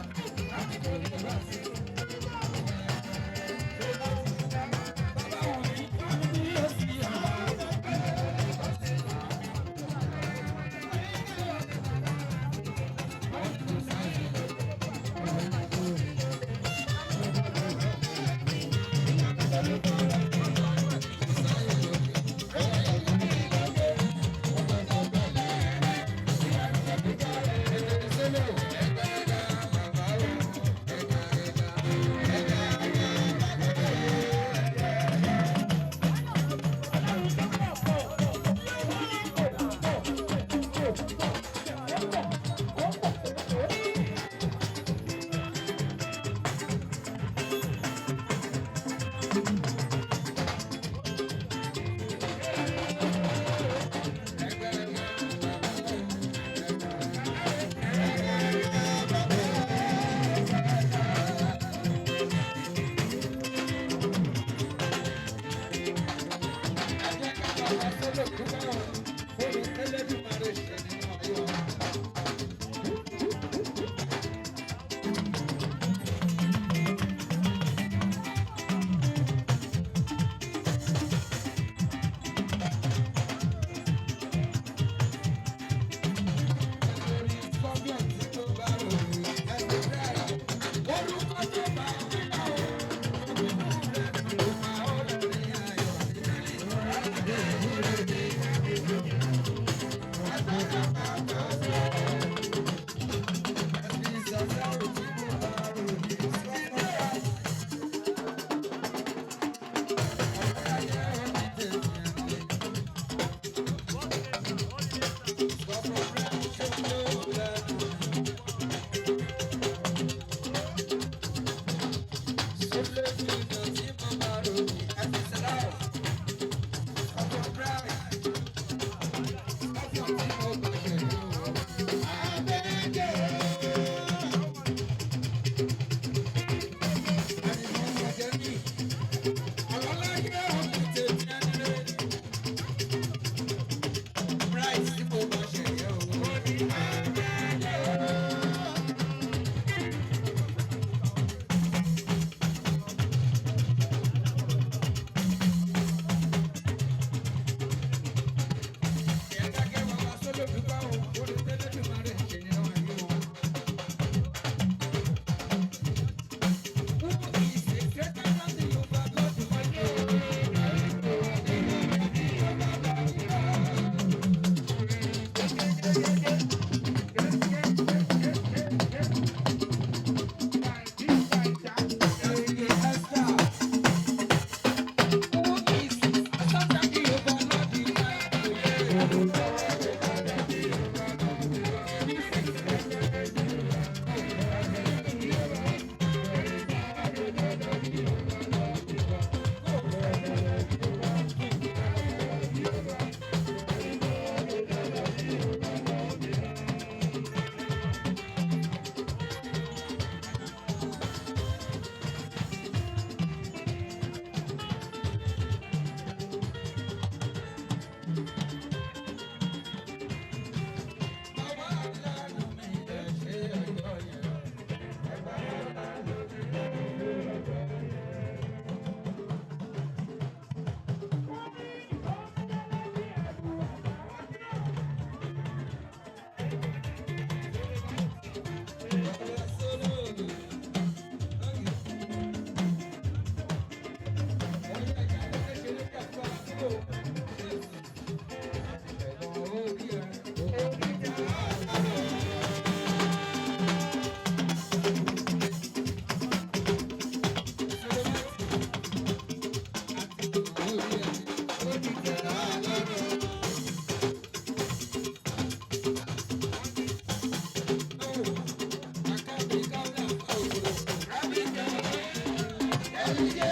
Thank you.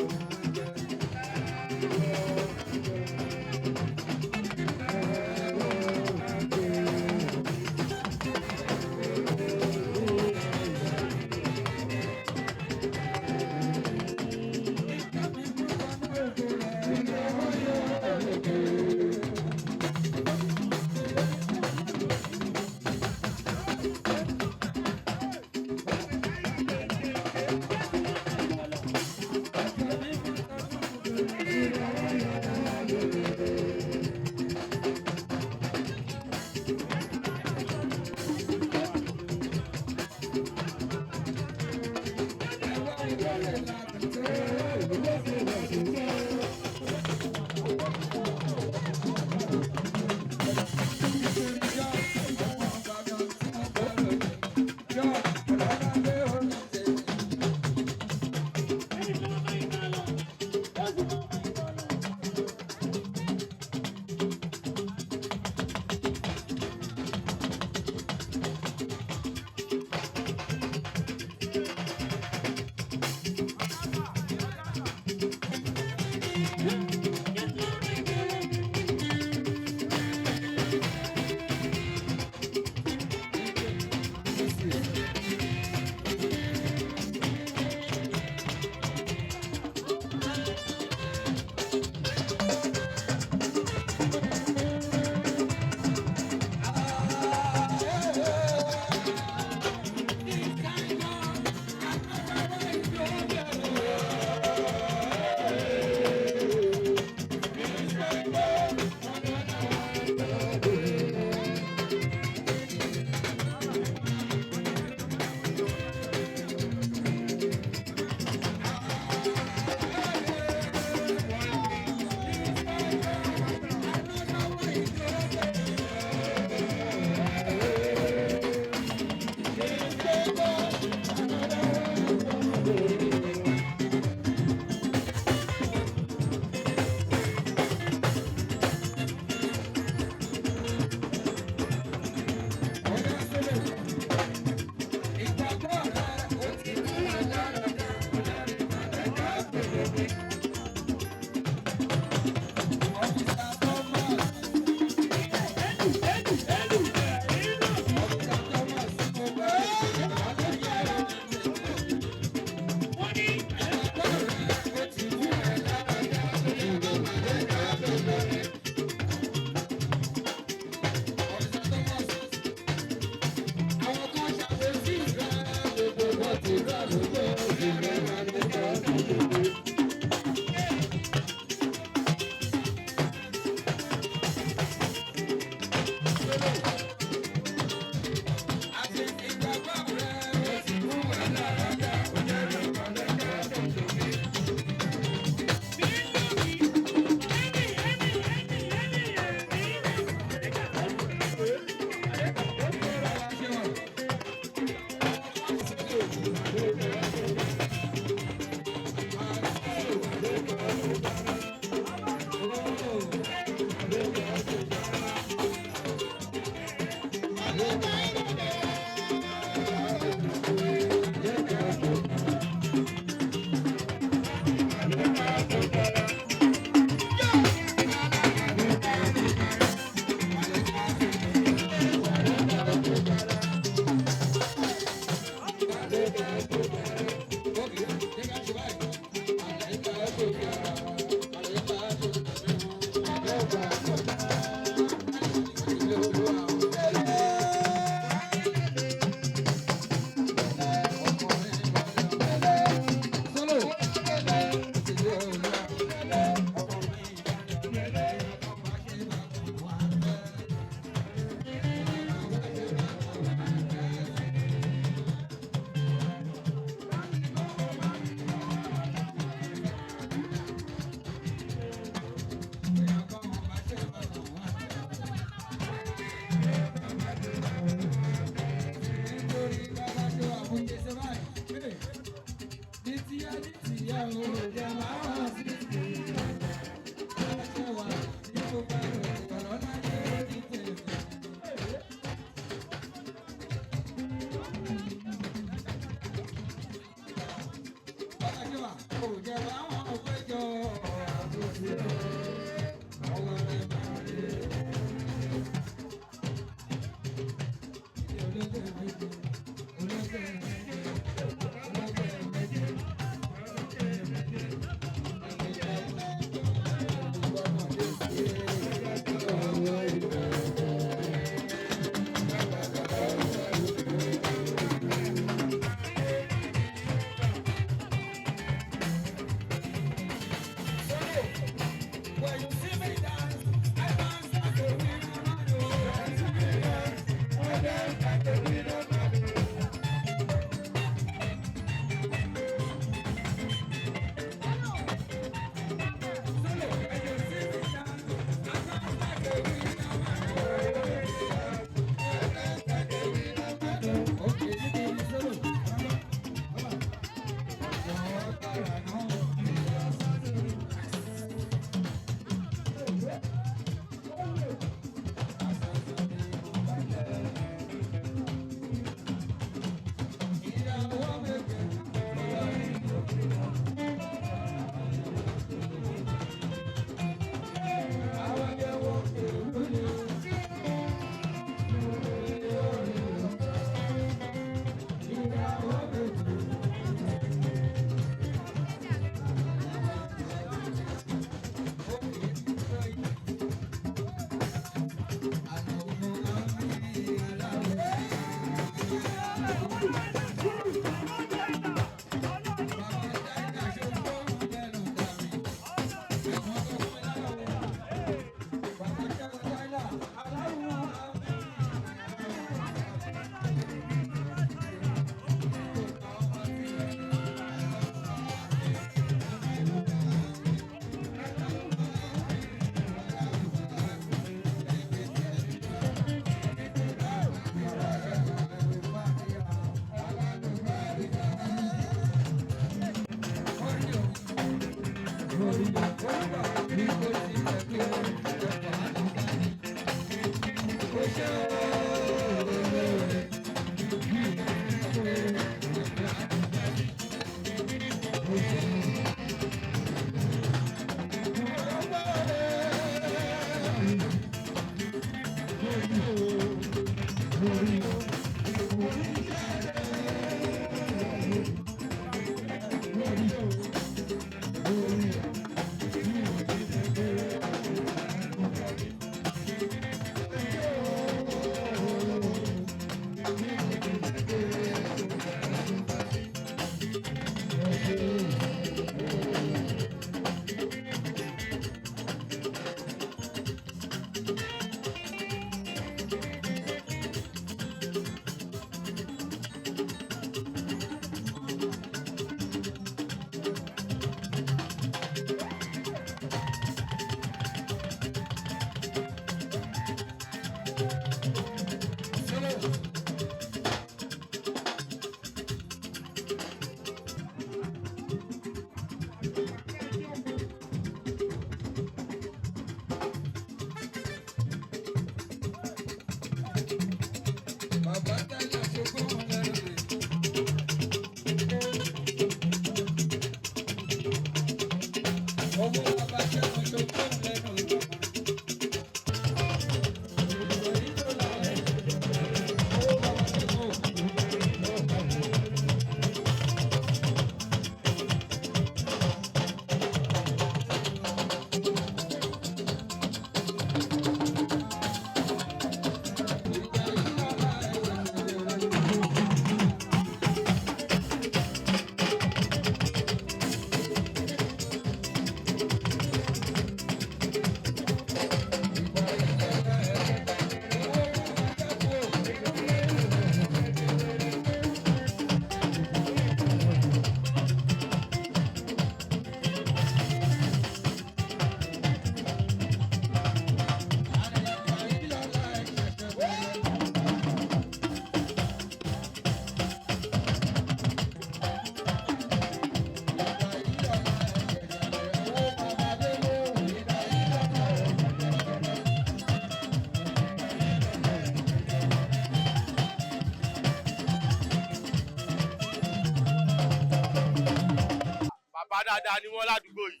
dáadáa ni wọ́n ládùúgbò yìí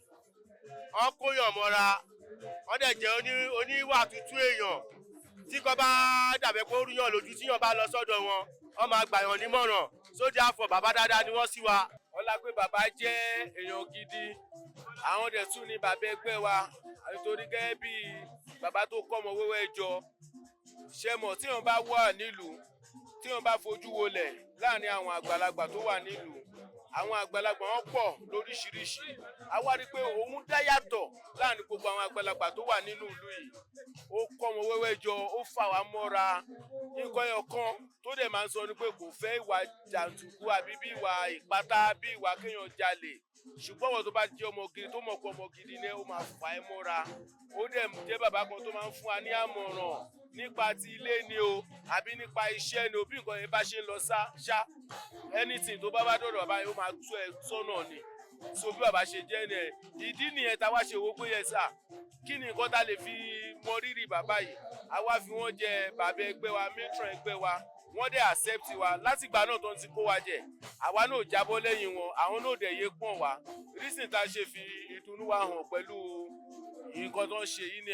wọ́n kóyàn mọ́ra wọ́n dẹ̀ jẹ́ oníwà tútù èèyàn tí kò bá dàbẹ̀ pé ó ríyàn lójú tíyàn bá lọ sọ́dọ̀ wọn wọ́n máa gbà yàn nímọ̀ràn sójà àfọ̀ bàbá dáadáa ni wọ́n sí wa. wọ́n lá pé bàbá jẹ́ èèyàn gidi àwọn dẹ̀ tún ní bàbá ẹgbẹ́ wa nítorí gẹ́gẹ́ bí bàbá tó kọ́ ọmọ wẹ́wẹ́ jọ ṣe mọ̀ tíyàn bá wà nílùú tíyàn bá fojú wolẹ̀ láàrin àwọn àgbàlagbà tó wà nílùú àwọn àgbàlagbà wọn pọ̀ lóríṣiríṣi àwa rí pé òun dá yàtọ̀ láàrin gbogbo àwọn àgbàlagbà tó wà nínú ìlú yìí ó kọ́ ọmọ wẹ́wẹ́ jọ ó fà wá mọ́ra nǹkan ẹ̀yọ̀kan tó dẹ̀ máa ń sọ ni pé kò fẹ́ ìwà jàǹdùkú àbí bí ìwà ìpátá bí ìwà kéèyàn jalè ṣùgbọ́n wọn tó bá jẹ́ ọmọ gidi tó mọ̀ pé ọmọ gidi ni ó máa fà ẹ́ mọ́ra ó dẹ̀ jẹ́ bàbá kan tó máa ń fún wa ní àmọ̀ràn nípa ti ilé ni o àbí nípa iṣẹ́ ni o bí nǹkan yẹn bá ṣe ń lọ ṣá anything tó bá dọ̀dọ̀ bàbá yẹn ó máa tú ẹ sọ́nà ni so bí bàbá ṣe jẹ́ ni ẹ̀ ìdí nìyẹn tá a wá ṣe owó pé yẹn sà kí ni nǹkan tá a lè fi mọ rírì bàbá yìí a wá fi wọ́n jẹ bàbá ẹgbẹ́ wa matron ẹgbẹ́ wa wọ́n dẹ̀ accept wa láti ìgbà náà tó ń ti kó wa jẹ àwa náà jábọ́ lẹ́yìn wọn àwọn náà dẹ̀ yé pọ̀n wá reason tá a ṣe fi ìdùnnú wa hàn pẹ̀lú nǹkan tó ń ṣe yìí ni.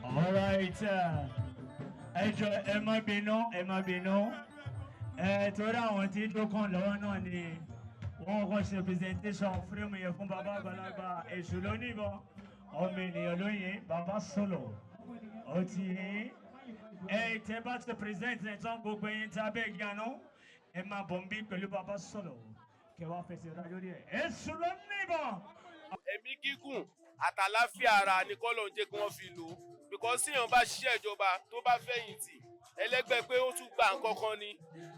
All right. Ẹ jọ̀ọ́ ẹ má bínú. Torí àwọn tí tó kàn lọ́wọ́ náà ni wọ́n kọ́ ṣe presentation fíìmù yẹn fún bàbá àgbàlagbà èṣù lónìbọn ọmọ ènìyàn lóyìn bàbá sọ̀lọ̀ ó ti yín. Tẹ́ bá ti present ẹ̀ tán gbogbo ẹ̀yin tí a bẹ̀ gànú ẹ máa bọ̀ ń bí pẹ̀lú bàbá sọ̀lọ̀ kẹwàá fẹsẹ̀ rà lórí ẹ̀ èṣù lónìbọn. Ẹ̀mí gígùn àtàláfíà ara ni kọ́ ló ń jẹ́ kí wọ́n fi lò ó because tíyàn bá ṣiṣẹ́ ìjọba tó bá fẹ̀yìntì ẹlẹ́gbẹ́ pé ó tún gba nǹkan kan ni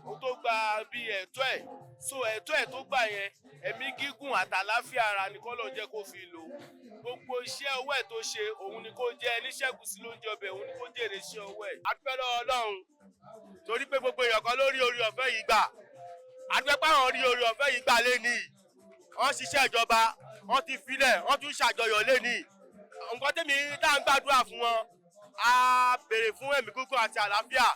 ó tó gba bí ẹ̀tọ́ ẹ̀ so ẹ̀tọ́ ẹ̀ tó gbà yẹn ẹ̀mí gígùn àtàláfíà ara ni kọ́ ló ń jẹ́ kó fi lò ó gbogbo iṣẹ́ ọwọ́ ẹ̀ tó ṣe òun ni kó jẹ́ níṣẹ́kù sí lóúnjẹ ọbẹ̀ òun ni kó jèrè iṣẹ́ ọwọ́ ẹ̀. A dúpẹ́ lọ́wọ́ Ọlọ́run torí pé gbogbo èèyàn kan ló rí orí ọ̀fẹ́ yìí gbà a dúpẹ́ pé àwọn rí orí ọ̀fẹ́ yìí gbà lénìí wọ́n ṣiṣẹ́ ìjọba wọ́n ti filẹ̀ wọ́n tún ṣàjọyọ̀ lénìí nǹkan tẹ́mi tá à ń gbàdúrà fún wọn a béèrè fún ẹ̀mí gígùn àti àlàáfíà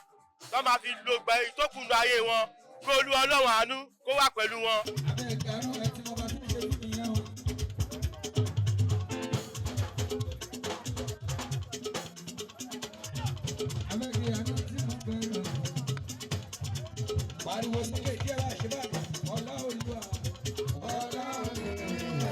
tó máa fi lo gbẹ ìtókùnú ayé wọn kó Olúwa Ọlọ́run àánú kó wà pẹ̀lú wọn. Pariwo sókè díẹ̀ láì ṣe báyìí, ọlá Olúwa, ọlá Olúwa.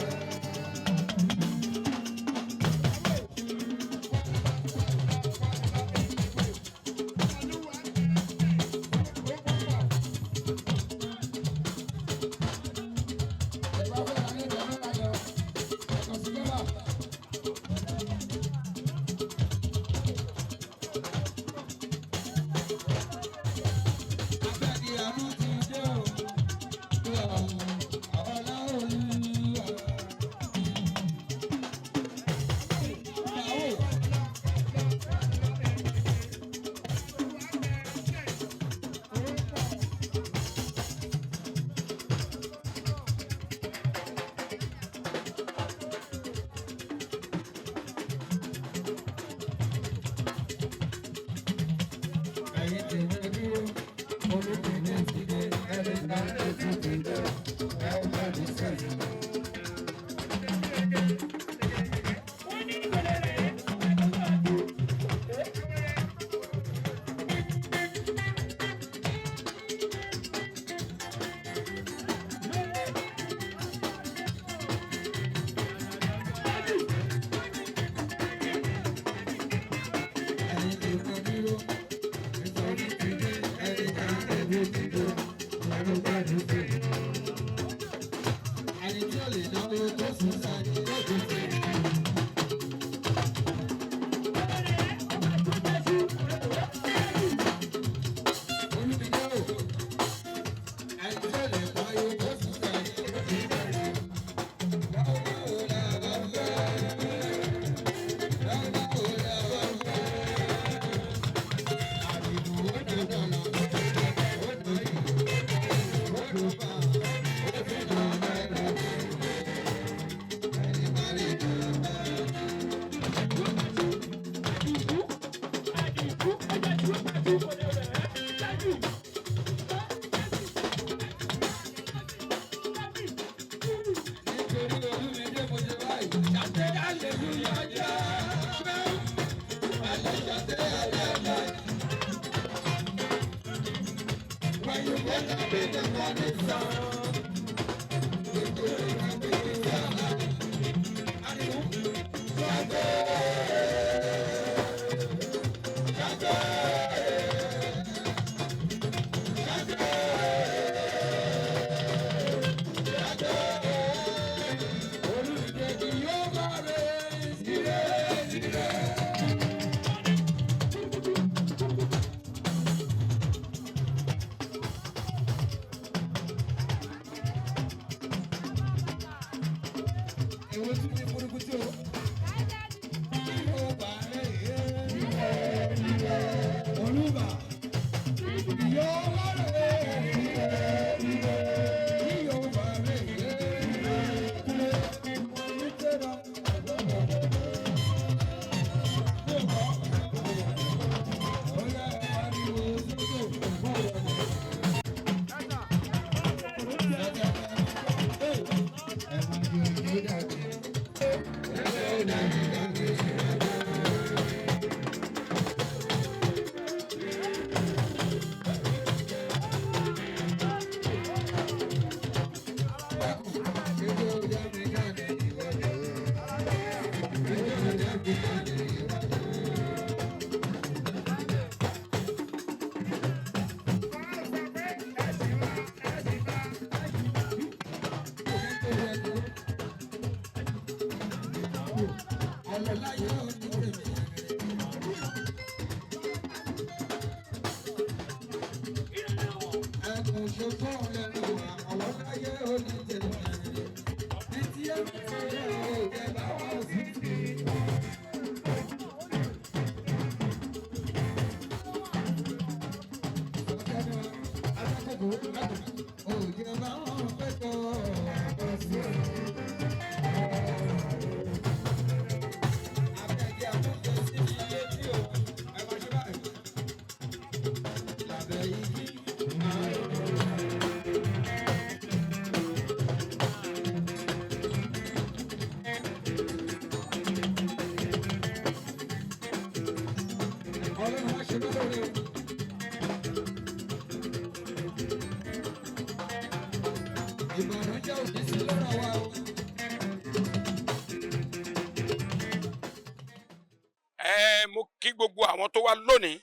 Mo kí gbogbo àwọn tó wá lónìí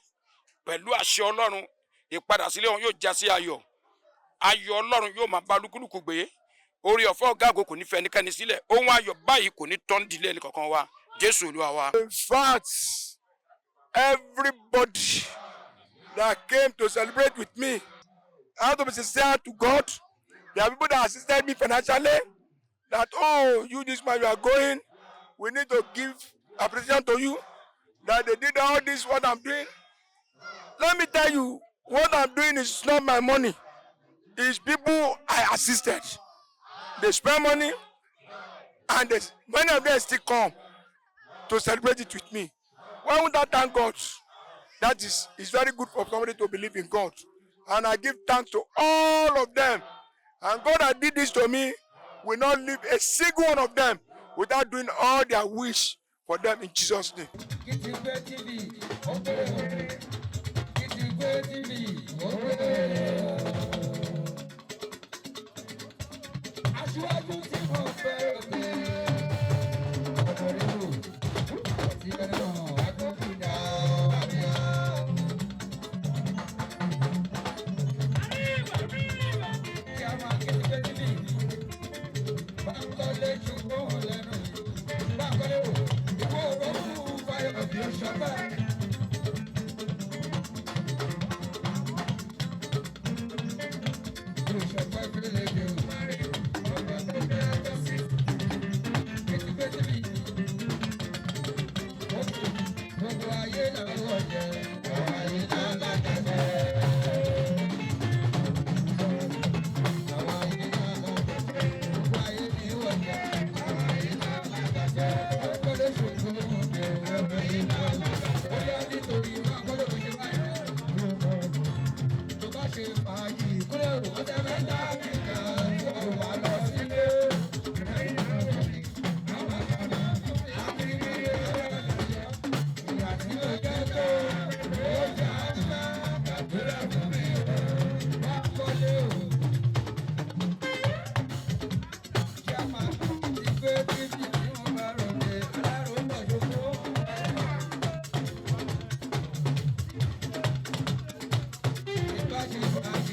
pẹ̀lú àṣẹ Ọlọ́run ìpadà sílé wọn yóò já sí ayọ̀ Ọlọ́run yóò máa bá lúkúlùkù gbé orí ọ̀fẹ́ ọ̀gá àgọ́ kò ní fẹ́ ẹnikẹ́ni sílẹ̀ ohun ayọ̀ báyìí kò ní tán dílé ẹnì kankan wa Jésù Olúwa wa. In fact, everybody that came to celebrate with me, I have to be sincere to God. There are people that assisted me financially. That, oh, you this man, you are going. We need to give appreciation to you. That they did all this, what I'm doing. Let me tell you, what I'm doing is not my money. It's people I assisted. They spend money, and many of them still come to celebrate it with me. Why would I thank God? That is, it's very good for somebody to believe in God. And I give thanks to all of them. And God that did this to me will not leave a single one of them without doing all their wish for them in Jesus' name.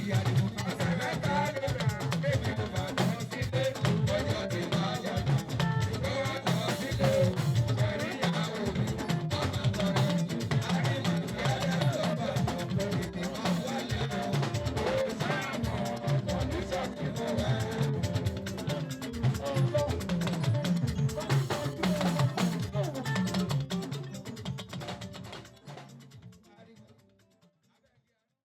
Yeah.